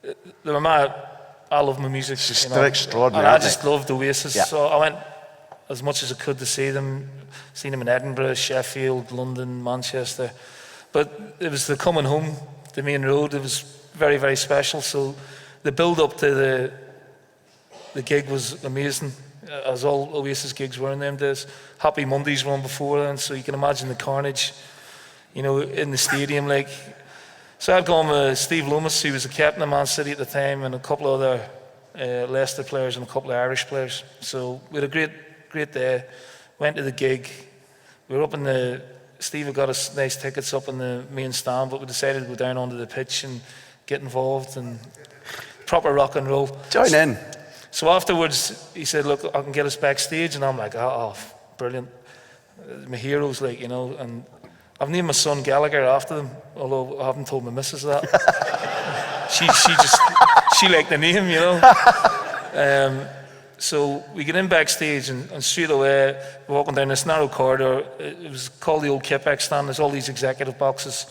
I love my music. They're extraordinary. And I just loved Oasis. Yeah. So I went as much as I could to see them. Seen them in Edinburgh, Sheffield, London, Manchester. But it was the coming home, the main road. It was very, very special. So the build-up to the gig was amazing, as all Oasis gigs were in them days. Happy Mondays were on before then, so you can imagine the carnage, you know, in the stadium. Like, so I'd gone with Steve Loomis, who was the captain of Man City at the time, and a couple of other Leicester players and a couple of Irish players. So we had a great day. Went to the gig. We were up in the. Steve had got us nice tickets up in the main stand, but we decided to go down onto the pitch and get involved and proper rock and roll. Join in. So afterwards, he said, "Look, I can get us backstage," and I'm like, "Oh, brilliant! My heroes, like, you know." And I've named my son Gallagher after them, although I haven't told my missus that. she liked the name, you know. So we get in backstage and straight away, walking down this narrow corridor. It was called the old Kipback stand. There's all these executive boxes.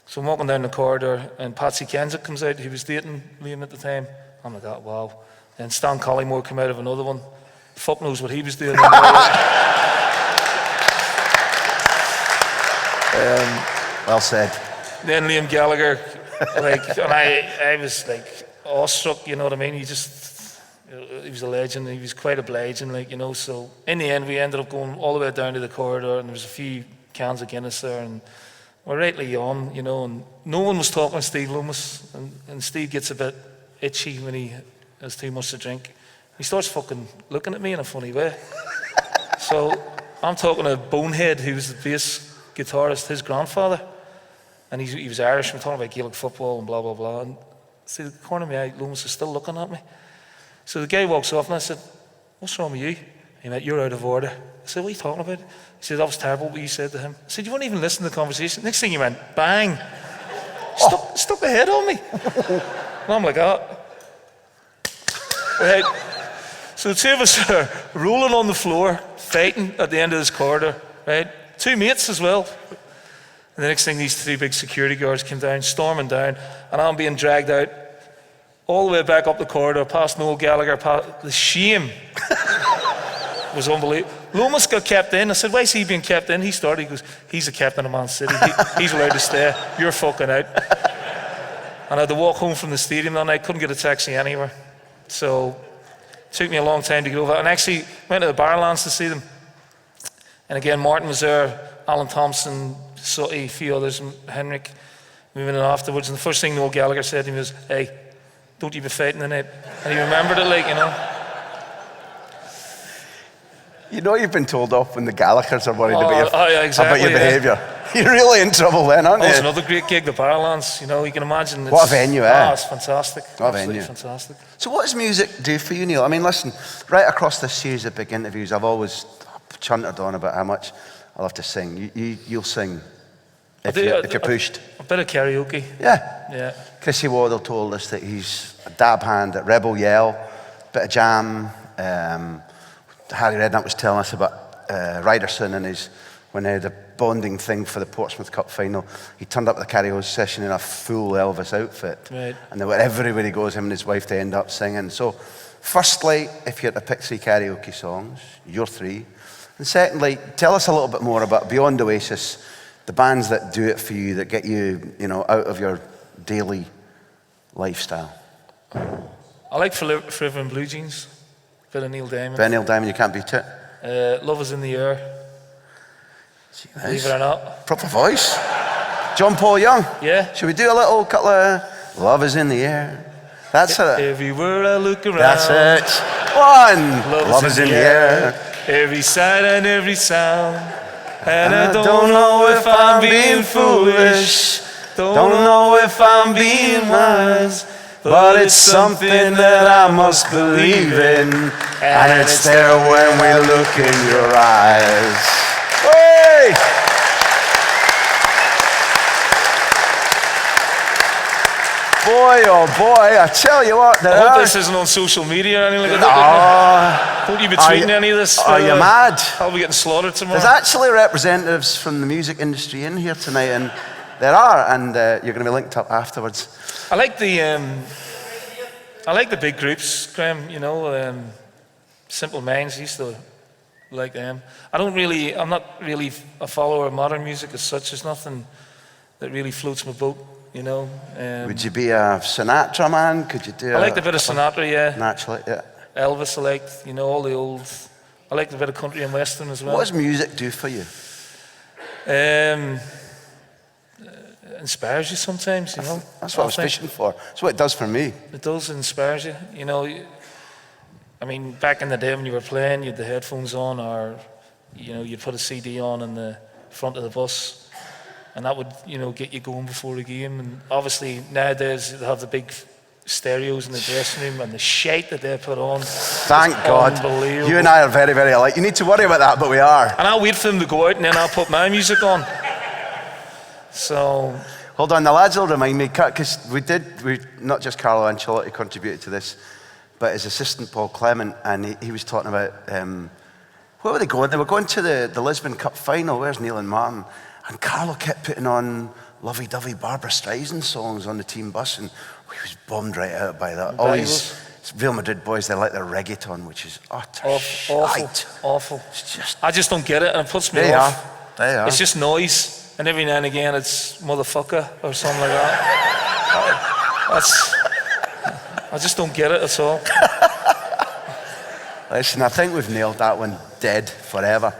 So I'm walking down the corridor and Patsy Kensit comes out. He was dating Liam at the time. I'm like, oh, wow. And Stan Collymore came out of another one. Fuck knows what he was doing. Well said. Then Liam Gallagher, like, and I was like awestruck, you know what I mean? He was a legend. He was quite obliging, like, you know. So in the end, we ended up going all the way down to the corridor, and there was a few cans of Guinness there, and we're rightly on, you know. And no one was talking to Steve Loomis, and Steve gets a bit itchy when he has too much to drink. He starts fucking looking at me in a funny way. So I'm talking to Bonehead, who was the bass guitarist, his grandfather, and he was Irish. We're talking about Gaelic football and blah blah blah. And see, the corner of my eye, Loomis is still looking at me. So the guy walks off and I said, "What's wrong with you?" He went, "You're out of order." I said, "What are you talking about?" He said, "That was terrible what you said to him." I said, "You wouldn't even listen to the conversation." Next thing he went, bang, stuck the head on me. And I'm like, oh. Right. So the two of us are rolling on the floor, fighting at the end of this corridor, right? Two mates as well. And the next thing, these three big security guards came down, storming down, and I'm being dragged out all the way back up the corridor, past Noel Gallagher. The shame was unbelievable. Loomis got kept in. I said, "Why is he being kept in?" He started, he goes, "He's the captain of Man City. He's allowed to stay. You're fucking out." And I had to walk home from the stadium that night, couldn't get a taxi anywhere. So it took me a long time to get over. And actually went to the Barlands to see them. And again, Martin was there, Alan Thompson, Sutty, a few others, and Henrik. We went in afterwards, and the first thing Noel Gallagher said to me was, "Hey, don't you be fighting tonight?" And he remembered it, like, you know. You know you've been told off when the Gallaghers are worried exactly, about your behaviour. You're really in trouble then, aren't you? That was another great gig, the Barlands. You know, you can imagine. What a venue, eh? It's fantastic. What a venue. Fantastic. So what does music do for you, Neil? I mean, listen, right across this series of big interviews, I've always chunted on about how much I love to sing. You'll sing if you're pushed. A bit of karaoke. Yeah. Chrissy Waddle told us that he's a dab hand at Rebel Yell, bit of jam. Harry Redknapp was telling us about Ryderson and when they had a bonding thing for the Portsmouth Cup final. He turned up at the karaoke session in a full Elvis outfit. Right. And everywhere he goes, him and his wife, they end up singing. So, firstly, if you had to pick 3 karaoke songs, you're 3. And secondly, tell us a little bit more about, beyond Oasis, the bands that do it for you, that get you, out of your daily lifestyle. I like Forever in Blue Jeans. Bit of Neil Diamond. Bit of Neil Diamond, you can't beat it. Love Is in the Air. Nice. Believe it or not. Proper voice. John Paul Young. Yeah. Should we do a little couple of Love Is in the Air? That's it. Everywhere I look around. That's it. 1. Love is in the air. Every sight and every sound. And I don't know if I'm being foolish. Don't know if I'm being wise. But it's something that I must believe in. And it's there when we look in your eyes. Hey! Boy, oh boy, I tell you what. I hope this isn't on social media or anything like that. Don't you be tweeting any of this? Are you mad? I'll be getting slaughtered tomorrow. There's actually representatives from the music industry in here tonight, and there are, and you're going to be linked up afterwards. I like the big groups, Graham. Simple Minds. I used to like them. I'm not really a follower of modern music as such. There's nothing that really floats my boat. Would you be a Sinatra man? Could you do? I liked a bit of Sinatra, yeah. Naturally, yeah. Elvis, I liked. All the old. I liked a bit of country and western as well. What does music do for you? Inspires you sometimes, That's what I was fishing for. That's what it does for me. It does, inspires you. I mean, back in the day when you were playing, you had the headphones on, or you'd put a CD on in the front of the bus. And that would, get you going before the game. And obviously nowadays they have the big stereos in the dressing room and the shite that they put on. Thank God. Unbelievable. You and I are very, very alike. You need to worry about that, but we are. And I'll wait for them to go out and then I'll put my music on. So. Hold on, the lads will remind me, because not just Carlo Ancelotti contributed to this, but his assistant Paul Clement, and he was talking about, where were they going? They were going to the Lisbon Cup final. Where's Neil and Martin? And Carlo kept putting on lovey-dovey Barbara Streisand songs on the team bus, and he was bummed right out by that. All these Real Madrid boys, they like their reggaeton, which is utter awful. It's I just don't get it, and it puts me off. They are. It's just noise, and every now and again it's motherfucker or something like that. I just don't get it at all. Listen, I think we've nailed that one dead forever.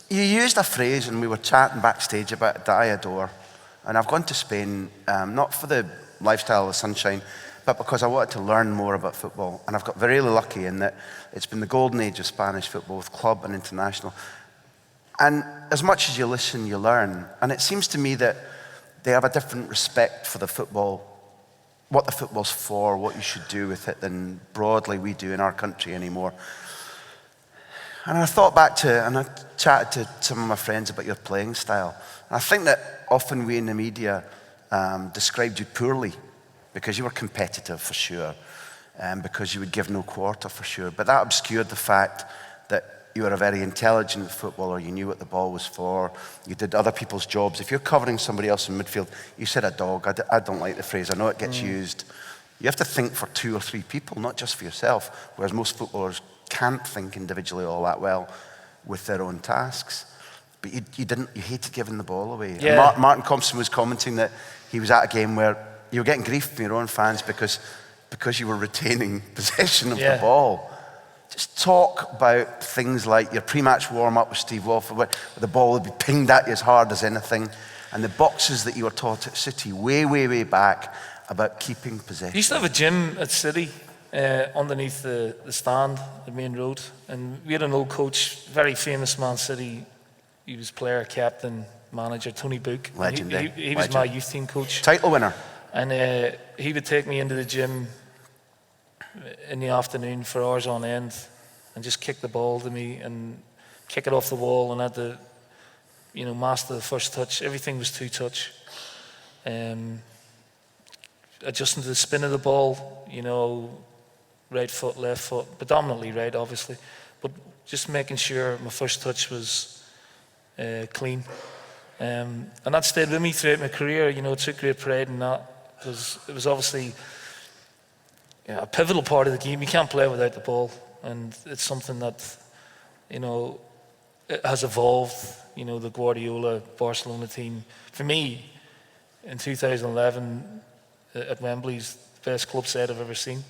You used a phrase, and we were chatting backstage about it, that I adore. And I've gone to Spain, not for the lifestyle of the sunshine, but because I wanted to learn more about football. And I've got very lucky in that it's been the golden age of Spanish football, with club and international. And as much as you listen, you learn. And it seems to me that they have a different respect for the football, what the football's for, what you should do with it, than broadly we do in our country anymore. And I thought back to, and I chatted to some of my friends about your playing style. And I think that often we in the media described you poorly, because you were competitive for sure, and because you would give no quarter for sure. But that obscured the fact that you were a very intelligent footballer. You knew what the ball was for. You did other people's jobs. If you're covering somebody else in midfield, you said a dog. I don't like the phrase. I know it gets used. You have to think for 2 or 3 people, not just for yourself, whereas most footballers can't think individually all that well with their own tasks. But you hated giving the ball away. Yeah. Martin Compston was commenting that he was at a game where you were getting grief from your own fans because you were retaining possession of the ball. Just talk about things like your pre-match warm-up with Steve Walford, where the ball would be pinged at you as hard as anything, and the boxes that you were taught at City way back about keeping possession. We used to have a gym at City underneath the stand, the main road, and we had an old coach, very famous Man City. He was player, captain, manager, Tony Book. Legend. He was my youth team coach. Title winner. And he would take me into the gym in the afternoon for hours on end and just kick the ball to me and kick it off the wall, and had to, master the first touch. Everything was 2-touch. Adjusting to the spin of the ball, right foot, left foot, predominantly right, obviously, but just making sure my first touch was clean. And that stayed with me throughout my career. I took great pride in that. It was obviously a pivotal part of the game. You can't play without the ball, and it's something that it has evolved. The Guardiola Barcelona team, for me, in 2011 at Wembley's the best club side I've ever seen.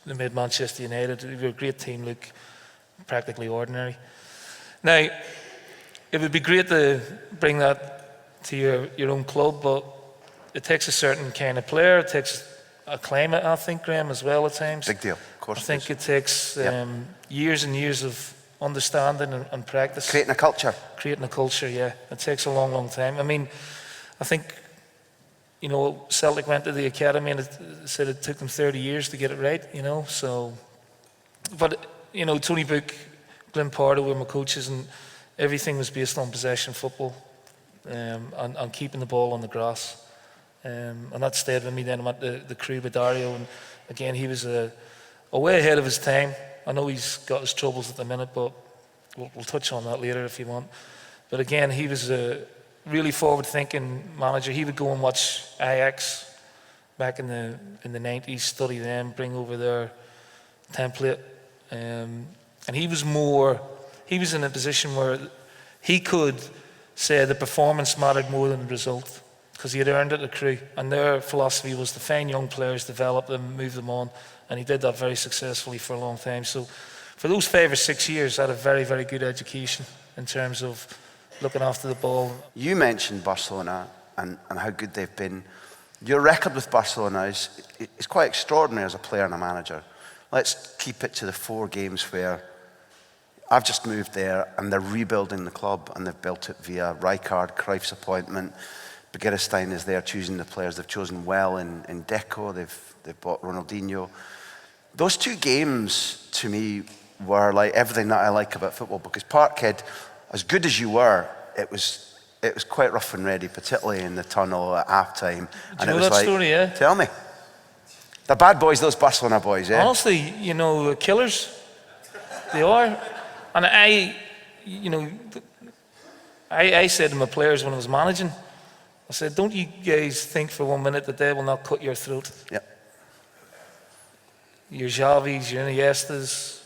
They made Manchester United. They were a great team, look practically ordinary. Now, it would be great to bring that to your own club, but it takes a certain kind of player. It takes a climate, I think, Graham, as well at times. Big deal, of course. I think it takes years and years of understanding and practice. Creating a culture. Creating a culture, yeah. It takes a long time. I mean, I think, Celtic went to the academy and it said it took them 30 years to get it right, so. But, Tony Book, Glenn Pardo were my coaches, and everything was based on possession football and keeping the ball on the grass. And that stayed with me. Then I went to the crew with Dario, and again, he was a way ahead of his time. I know he's got his troubles at the minute, but we'll touch on that later if you want. But again, he was a really forward-thinking manager. He would go and watch Ajax back in the 90s, study them, bring over their template, and he was in a position where he could say the performance mattered more than the result, because he had earned it at Crewe, and their philosophy was to find young players, develop them, move them on, and he did that very successfully for a long time. So for those 5 or 6 years, I had a very, very good education in terms of looking after the ball. You mentioned Barcelona and how good they've been. Your record with Barcelona is quite extraordinary as a player and a manager. Let's keep it to the 4 games where I've just moved there and they're rebuilding the club, and they've built it via Rijkaard, Cruyff's appointment. Begiristain is there choosing the players. They've chosen well in Deco. They've bought Ronaldinho. Those 2 games to me were like everything that I like about football, because Parkhead, as good as you were, it was it was quite rough and ready, particularly in the tunnel at half-time. Do you know that story, yeah? Tell me. The bad boys, those Barcelona boys, yeah? Honestly, you know, killers. They are. And I said to my players when I was managing, I said, don't you guys think for 1 minute that they will not cut your throat? Yep. Your Xavis, your Iniestas,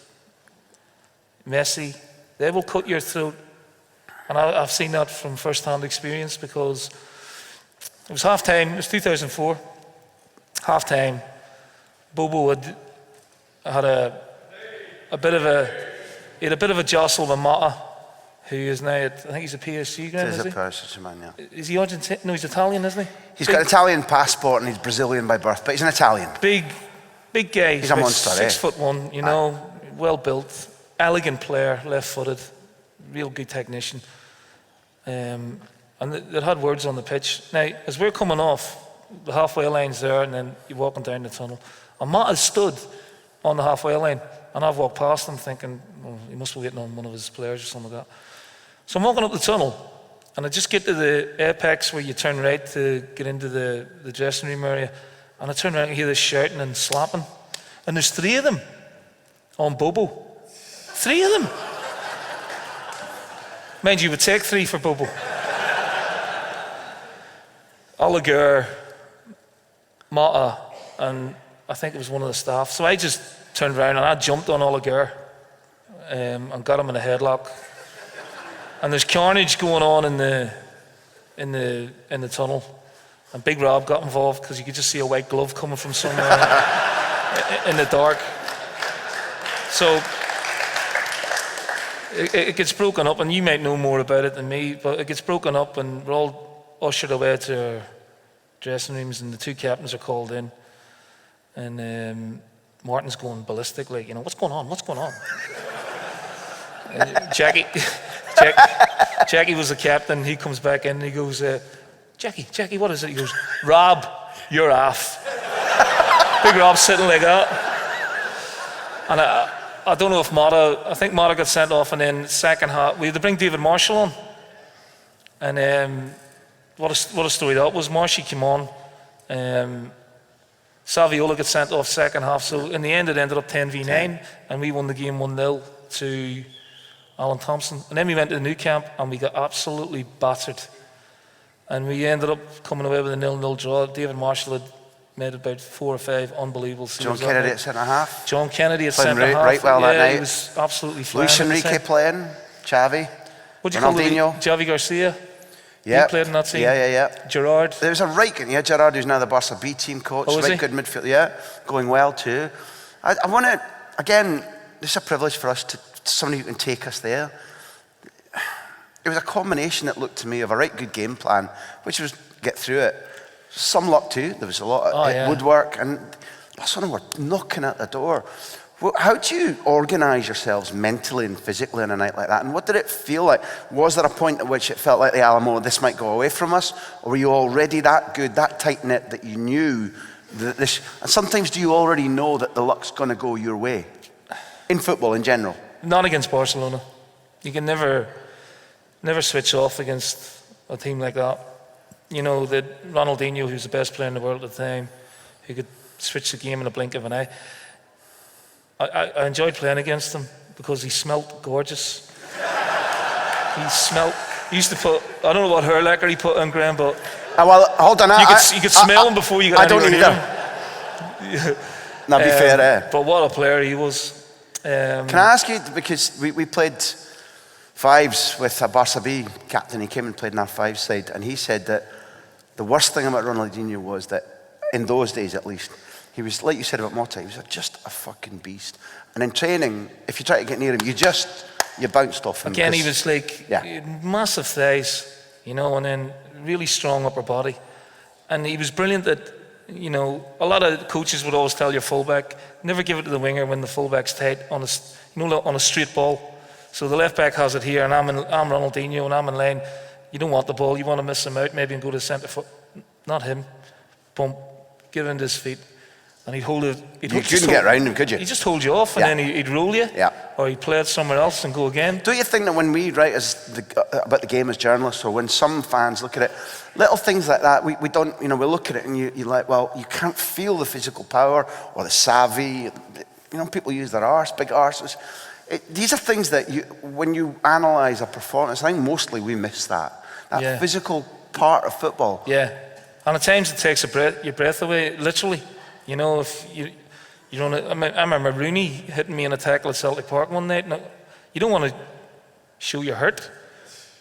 Messi, they will cut your throat. And I've seen that from first-hand experience, because it was half-time, it was 2004, half-time. Bobo had a bit of a jostle with Mata, who is now at, I think he's a PSG ground, is he? Yeah. Is he Argentine? No, he's Italian, isn't he? He's got an Italian passport and he's Brazilian by birth, but he's an Italian. Big guy. He's a monster, 6'1", you know, well built, elegant player, left-footed, real good technician. And they had words on the pitch. Now, as we're coming off, the halfway line's there, and then you're walking down the tunnel. And Matt has stood on the halfway line, and I've walked past him thinking, well, he must be waiting on one of his players or something like that. So I'm walking up the tunnel, and I just get to the apex where you turn right to get into the dressing room area, and I turn around and hear this shouting and slapping. And there's 3 of them on Bobo. 3 of them. Mind you, would take 3 for Bobo. Gallagher, Mata, and I think it was one of the staff. So I just turned around and I jumped on Gallagher and got him in a headlock. And there's carnage going on in the tunnel. And Big Rob got involved because you could just see a white glove coming from somewhere in the dark. So it gets broken up, and you might know more about it than me, but it gets broken up and we're all ushered away to our dressing rooms, and the 2 captains are called in. And Martin's going ballistic, like, you know, what's going on? Jackie was the captain. He comes back in and he goes, Jackie, what is it? He goes, Rob, you're off. Big Rob's sitting like that. And I don't know if I think Mata got sent off, and then second half, we had to bring David Marshall on. And what a story that was. Marshy came on. Saviola got sent off second half. So in the end, it ended up 10v9, and we won the game 1-0 to Alan Thompson. And then we went to the new camp, and we got absolutely battered. And we ended up coming away with a 0-0 draw. David Marshall had made about 4 or 5 unbelievable saves. John Kennedy at centre-half. John Kennedy at Playing centre-half. right well that night. He was absolutely flying. Luis Enrique playing, Xavi, What do you call Ronaldinho. it? Javi Garcia? Yeah. He played in that team? Yeah. Gerard? There was a Gerard, who's now the Barca B team coach. Oh, is he? Good midfield, yeah. Going well too. I want to, again, this is a privilege for us to somebody who can take us there. It was a combination, it looked to me, of a right good game plan, which was get through it. Some luck too. There was a lot of woodwork, and Barcelona were knocking at the door. How do you organise yourselves mentally and physically on a night like that? And what did it feel like? Was there a point at which it felt like the Alamo, this might go away from us? Or were you already that good, that tight-knit, that you knew that this... And sometimes do you already know that the luck's going to go your way? In football, in general. Not against Barcelona. You can never switch off against a team like that. You know, that Ronaldinho, who's the best player in the world at the time, who could switch the game in a blink of an eye. I enjoyed playing against him because he smelt gorgeous. He used to put, I don't know what hair lacquer he put on, Graham, but... well, hold on. You could smell him before you got anywhere near him. I don't either. That'd be fair, eh? But what a player he was. Can I ask you, because we played fives with a Barca B captain, he came and played in our five side, and he said that the worst thing about Ronaldinho was that, in those days at least, he was, like you said about Mota, he was just a fucking beast. And in training, if you try to get near him, you bounced off him. Again, he was like, massive thighs, you know, and then really strong upper body. And he was brilliant at, you know, a lot of coaches would always tell your fullback, never give it to the winger when the fullback's tight on a straight ball. So the left back has it here, and I'm Ronaldinho, and I'm in lane. You don't want the ball, you want to miss him out, maybe, and go to the centre foot. Not him. Bump, get into his feet. And he'd hold it. You couldn't get around him, could you? He'd just hold you off, and then he'd roll you. Yeah. or he'd play it somewhere else and go again. Do you think that when we write about the game as journalists, or when some fans look at it, little things like that, we don't, we look at it and you're like, well, you can't feel the physical power or the savvy. People use their arse, big arses. These are things that when you analyse a performance, I think mostly we miss that physical part of football. Yeah, and at times it takes your breath away, literally. If you don't. I remember Rooney hitting me in a tackle at Celtic Park one night. And you don't want to show you're hurt,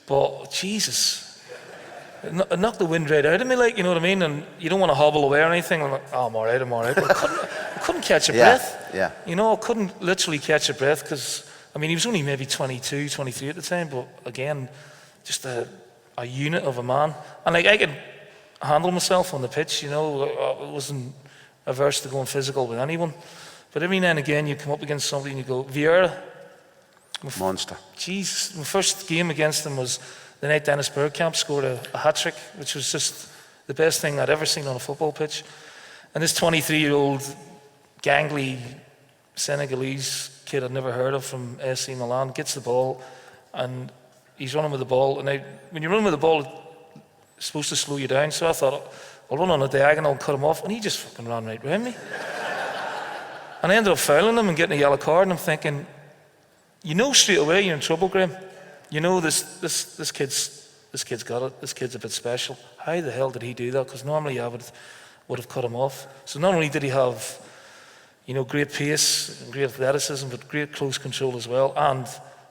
but Jesus, it knocked the wind right out of me, you know what I mean? And you don't want to hobble away or anything. I'm like, oh, I'm all right. But I couldn't catch a breath. Yeah. I couldn't literally catch a breath because, he was only maybe 22, 23 at the time, but again, just a unit of a man. And I could handle myself on the pitch, I wasn't averse to going physical with anyone. But every now and again you come up against somebody and you go, Vieira. Monster. Jesus, my first game against him was the night Dennis Bergkamp scored a hat-trick, which was just the best thing I'd ever seen on a football pitch. And this 23-year-old gangly Senegalese kid I'd never heard of from AC Milan gets the ball and he's running with the ball. And when you run with the ball, it's supposed to slow you down. So I thought, I'll run on a diagonal and cut him off. And he just fucking ran right round me. And I ended up fouling him and getting a yellow card. And I'm thinking, straight away you're in trouble, Graham. This kid's got it. This kid's a bit special. How the hell did he do that? Because normally I would have cut him off. So not only did he have, great pace and great athleticism, but great close control as well. And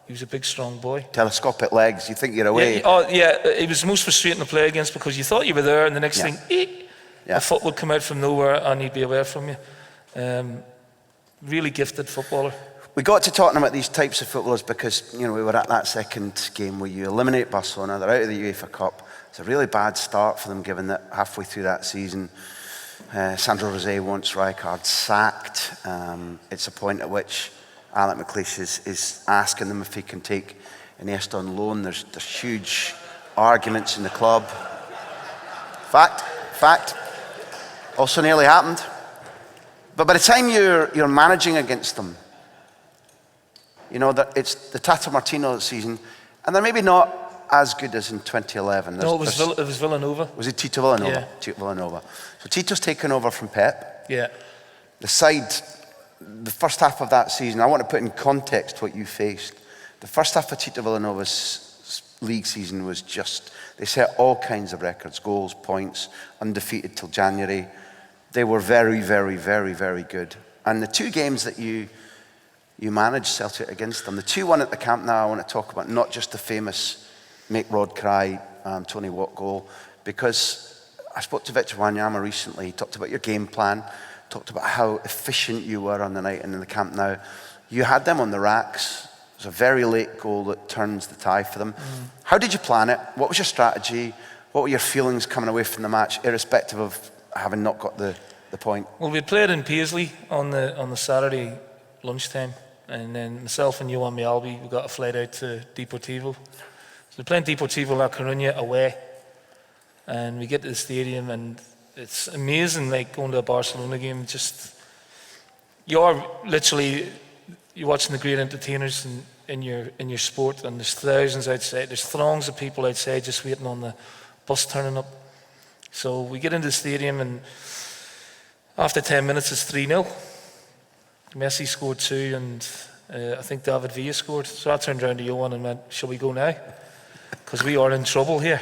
he was a big, strong boy. Telescopic legs. You think you're away. It was most frustrating to play against because you thought you were there, and the next thing, a foot would come out from nowhere, and he'd be away from you. Really gifted footballer. We got to talking about these types of footballers because we were at that second game where you eliminate Barcelona. They're out of the UEFA Cup. It's a really bad start for them, given that halfway through that season, Sandro Rosé wants Rijkaard sacked. It's a point at which Alec McLeish is asking them if he can take Iniesta on loan. There's huge arguments in the club. Fact. Also nearly happened. But by the time you're managing against them, that it's the Tata Martino season, and they're maybe not as good as in 2011. No, it was Villanova. Was it Tito Villanova? Yeah. Tito Villanova. So Tito's taken over from Pep. Yeah. The side, the first half of that season, I want to put in context what you faced. The first half of Tito Villanova's league season was they set all kinds of records, goals, points, undefeated till January. They were very, very, very, very good. And the two games that you managed Celtic against them, the 2-1 at the Camp Nou, I want to talk about not just the famous Make Rod Cry, Tony Watt goal, because I spoke to Victor Wanyama recently. He talked about your game plan, talked about how efficient you were on the night and in the Camp Nou. You had them on the racks. It was a very late goal that turns the tie for them. How did you plan it? What was your strategy? What were your feelings coming away from the match, irrespective of having not got the point? Well, we played in Paisley on the Saturday lunchtime, and then myself and Johan Mialbi, we got a flight out to Deportivo. So we're playing Deportivo La Coruña away, and we get to the stadium, and it's amazing, going to a Barcelona game. You're watching the great entertainers in your sport, and there's thousands outside. There's throngs of people outside just waiting on the bus turning up. So we get into the stadium, and after 10 minutes, it's 3-0. Messi scored 2, and I think David Villa scored. So I turned around to Johan and went, shall we go now? Because we are in trouble here.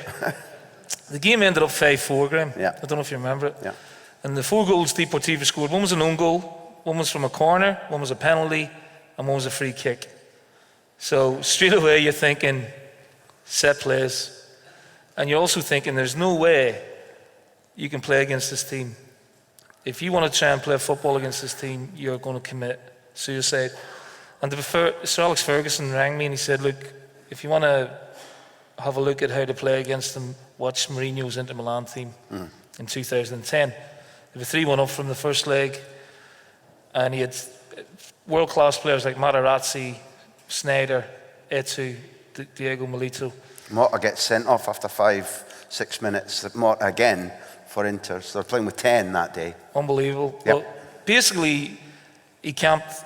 The game ended up 5-4, Graham. Yeah. I don't know if you remember it. Yeah. And the 4 goals Deportivo scored, one was an own goal, one was from a corner, one was a penalty, and one was a free kick. So straight away you're thinking set plays. And you're also thinking there's no way you can play against this team. If you want to try and play football against this team, you're going to commit suicide. And Sir Alex Ferguson rang me and he said, look, if you want to have a look at how to play against them, watch Mourinho's Inter Milan team in 2010. They were 3-1 up from the first leg, and he had world-class players like Materazzi, Sneijder, Etu, Diego Milito. Mota gets sent off after 5-6 minutes. Mota again for Inter, so they're playing with 10 that day. Unbelievable. Yep. Well, basically, he camped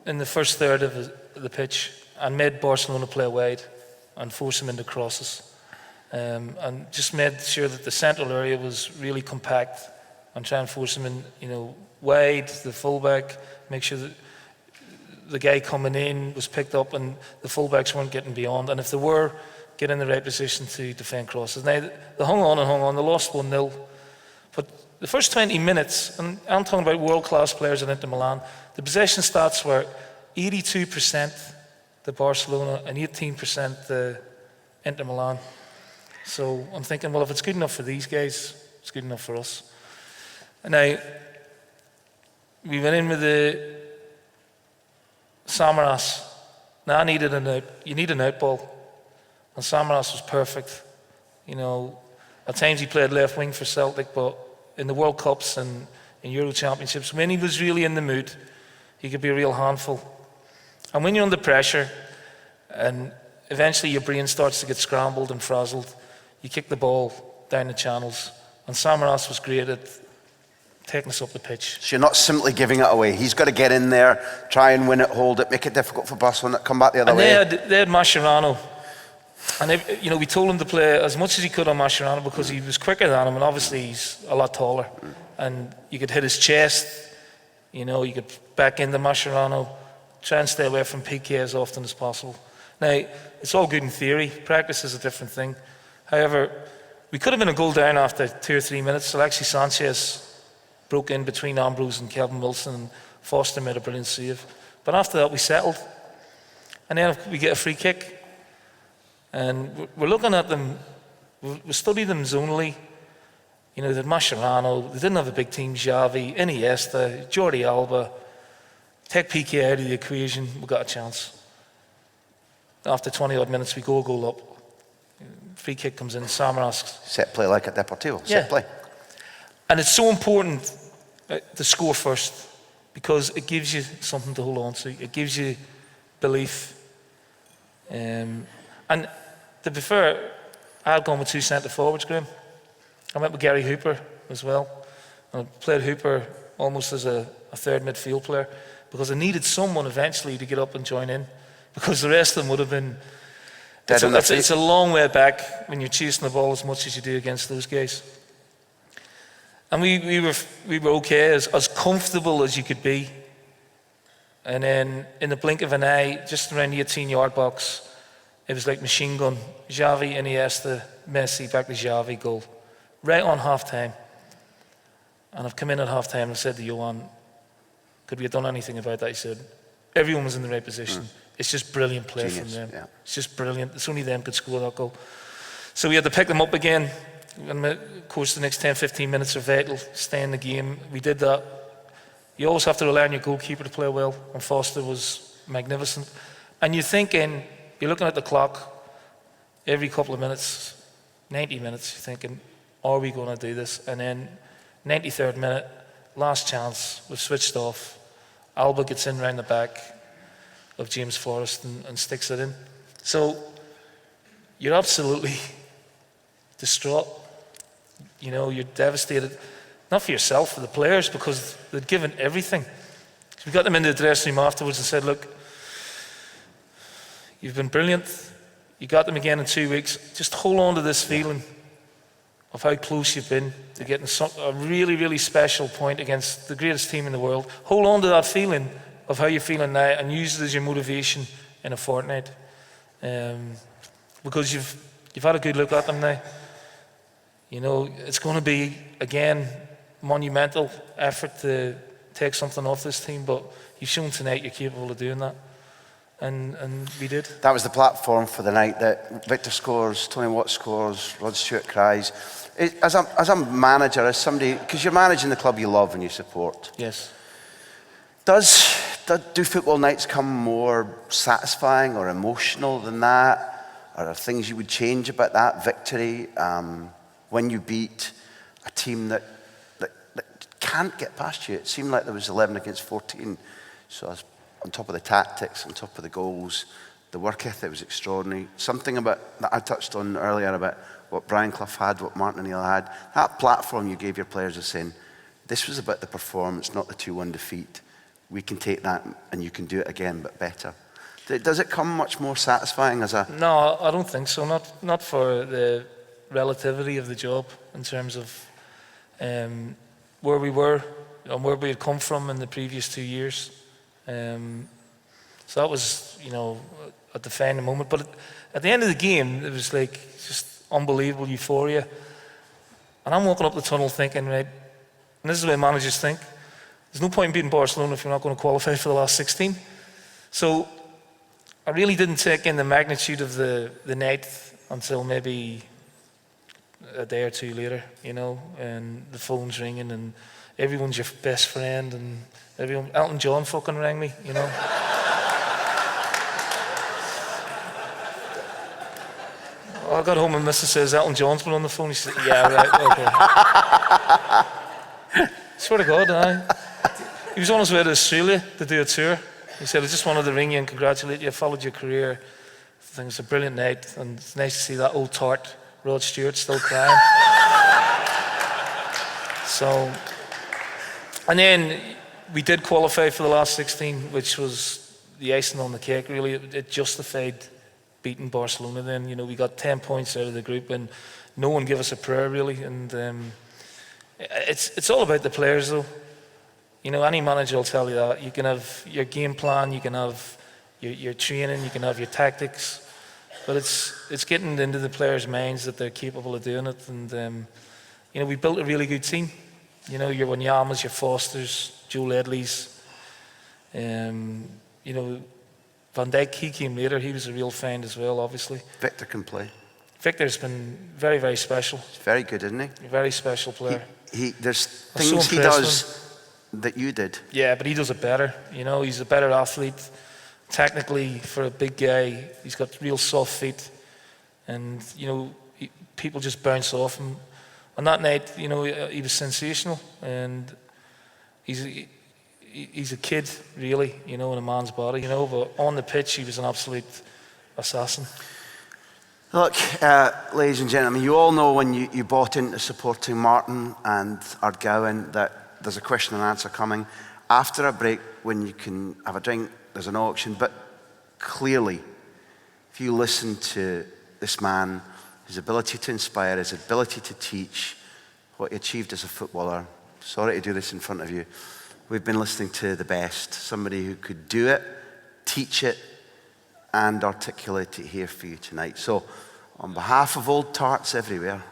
in the first third of the pitch and made Barcelona play wide and force them into crosses. And just made sure that the central area was really compact and try and force them in, wide, the fullback, make sure that the guy coming in was picked up and the fullbacks weren't getting beyond. And if they were, get in the right position to defend crosses. Now, they hung on, they lost 1-0. But the first 20 minutes, and I'm talking about world-class players at Inter Milan, the possession stats were 82% to Barcelona and 18% to Inter Milan. So I'm thinking, well, if it's good enough for these guys, it's good enough for us. And now, we went in with the Samaras. Now I needed you need an out ball. And Samaras was perfect. At times he played left wing for Celtic, but in the World Cups and in Euro Championships, when he was really in the mood, he could be a real handful. And when you're under pressure, and eventually your brain starts to get scrambled and frazzled, you kick the ball down the channels. And Samaras was great at taking us up the pitch. So you're not simply giving it away. He's got to get in there, try and win it, hold it, make it difficult for Barcelona, come back the other way. They had Mascherano. And we told him to play as much as he could on Mascherano because he was quicker than him, and obviously he's a lot taller. And you could hit his chest, you could back into Mascherano, try and stay away from PK as often as possible. Now, it's all good in theory. Practice is a different thing. However, we could have been a goal down after 2 or 3 minutes. Alexis Sanchez broke in between Ambrose and Kelvin Wilson, and Foster made a brilliant save. But after that, we settled. And then we get a free kick. And we're looking at them, we studied them zonally. They had Mascherano, they didn't have a big team, Xavi, Iniesta, Jordi Alba. Take PK out of the equation, we got a chance. After 20 odd minutes, we go a goal up. Free kick comes in, Samaras. Set play like at Deportivo, set play. And it's so important to score first because it gives you something to hold on to. It gives you belief. And to be fair, I had gone with 2 centre forwards, Graham. I went with Gary Hooper as well. And I played Hooper almost as a third midfield player because I needed someone eventually to get up and join in because the rest of them would have been... It's a long way back when you're chasing the ball as much as you do against those guys. And we were okay, as comfortable as you could be. And then in the blink of an eye, just around the 18-yard box, it was like machine gun. Xavi, Iniesta, Messi, back to Xavi, goal. Right on half-time. And I've come in at half-time and said to Johan, could we have done anything about that? He said, everyone was in the right position. It's just brilliant play from them. Yeah. It's just brilliant. It's only them could score that goal. So we had to pick them up again. And of course, the next 10, 15 minutes are vital. Stay in the game. We did that. You always have to rely on your goalkeeper to play well. And Foster was magnificent. And you're thinking, you're looking at the clock every couple of minutes, 90 minutes, you're thinking, are we going to do this? And then 93rd minute, last chance, we've switched off. Alba gets in round the back of James Forrest and sticks it in. So you're absolutely distraught. You're devastated, not for yourself, for the players, because they'd given everything. So we got them into the dressing room afterwards and said, look, you've been brilliant. You got them again in 2 weeks. Just hold on to this feeling of how close you've been to getting a really, really special point against the greatest team in the world. Hold on to that feeling of how you're feeling now and use it as your motivation in a fortnight. Because you've had a good look at them now. It's going to be, again, monumental effort to take something off this team, but you've shown tonight you're capable of doing that. And we did. That was the platform for the night, that Victor scores, Tony Watt scores, Rod Stewart cries. As a manager, as somebody, because you're managing the club you love and you support. Yes. Do football nights come more satisfying or emotional than that? Are there things you would change about that victory when you beat a team that can't get past you? It seemed like there was 11 against 14. So I was on top of the tactics, on top of the goals, the work ethic was extraordinary. Something about that I touched on earlier about what Brian Clough had, what Martin O'Neill had. That platform you gave your players of saying, this was about the performance, not the 2-1 defeat. we can take that and you can do it again, but better. Does it come much more satisfying as a... No, I don't think so. Not for the relativity of the job in terms of where we were and where we had come from in the previous 2 years. So that was, a defining moment. But at the end of the game, it was like just unbelievable euphoria. And I'm walking up the tunnel thinking, right, and this is the way managers think, there's no point in beating Barcelona if you're not going to qualify for the last 16. So I really didn't take in the magnitude of the night until maybe a day or two later, and the phone's ringing and everyone's your best friend and Elton John fucking rang me, I got home and Mrs. says, Elton John's been on the phone. He said, yeah, right, okay. Swear to God, he was on his way to Australia to do a tour. He said, I just wanted to ring you and congratulate you. I followed your career. I think it's a brilliant night, and it's nice to see that old tart, Rod Stewart, still crying. So, and then we did qualify for the last 16, which was the icing on the cake, really. It justified beating Barcelona then. We got 10 points out of the group, and no one gave us a prayer, really. And it's all about the players, though. Any manager will tell you that. You can have your game plan, you can have your training, you can have your tactics, but it's getting into the players' minds that they're capable of doing it. And we built a really good team. Your Wanyamas, your Fosters, Joe Ledleys. Van Dijk, he came later. He was a real find as well, obviously. Victor can play. Victor's been very, very special. He's very good, isn't he? A very special player. There's things he does that you did. Yeah, but he does it better. He's a better athlete. Technically, for a big guy, he's got real soft feet. And, people just bounce off him. On that night, he was sensational. And he's a kid, really, in a man's body, but on the pitch, he was an absolute assassin. Look, ladies and gentlemen, you all know when you bought into supporting Martin and Ardgowan that there's a question and answer coming. After a break, when you can have a drink, there's an auction. But clearly, if you listen to this man, his ability to inspire, his ability to teach, what he achieved as a footballer, sorry to do this in front of you, we've been listening to the best, somebody who could do it, teach it, and articulate it here for you tonight. So, on behalf of old tarts everywhere,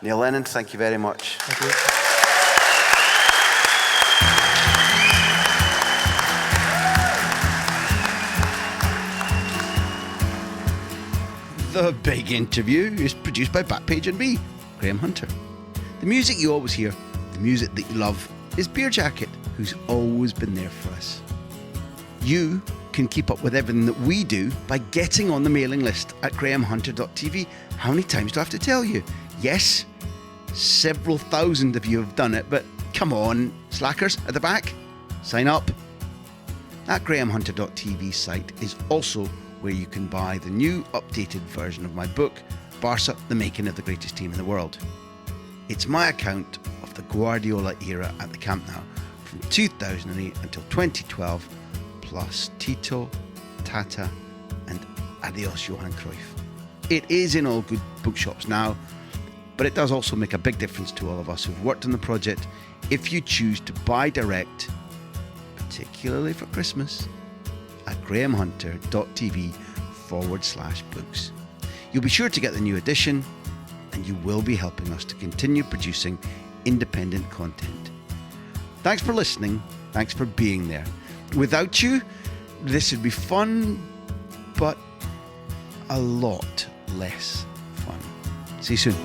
Neil Lennon, thank you very much. Thank you. The Big Interview is produced by Backpage and me, Graham Hunter. The music you always hear, the music that you love, is Beer Jacket, who's always been there for us. You can keep up with everything that we do by getting on the mailing list at grahamhunter.tv. How many times do I have to tell you? Yes, several thousand of you have done it, but come on, slackers at the back, sign up. That grahamhunter.tv site is also where you can buy the new updated version of my book, Barca, the Making of the Greatest Team in the World. It's my account of the Guardiola era at the Camp Nou from 2008 until 2012, plus Tito, Tata and Adios Johan Cruyff. It is in all good bookshops now, but it does also make a big difference to all of us who've worked on the project if you choose to buy direct, particularly for Christmas, at grahamhunter.tv/books. You'll be sure to get the new edition, and you will be helping us to continue producing independent content. Thanks for listening. Thanks for being there. Without you, this would be fun, but a lot less fun. See you soon.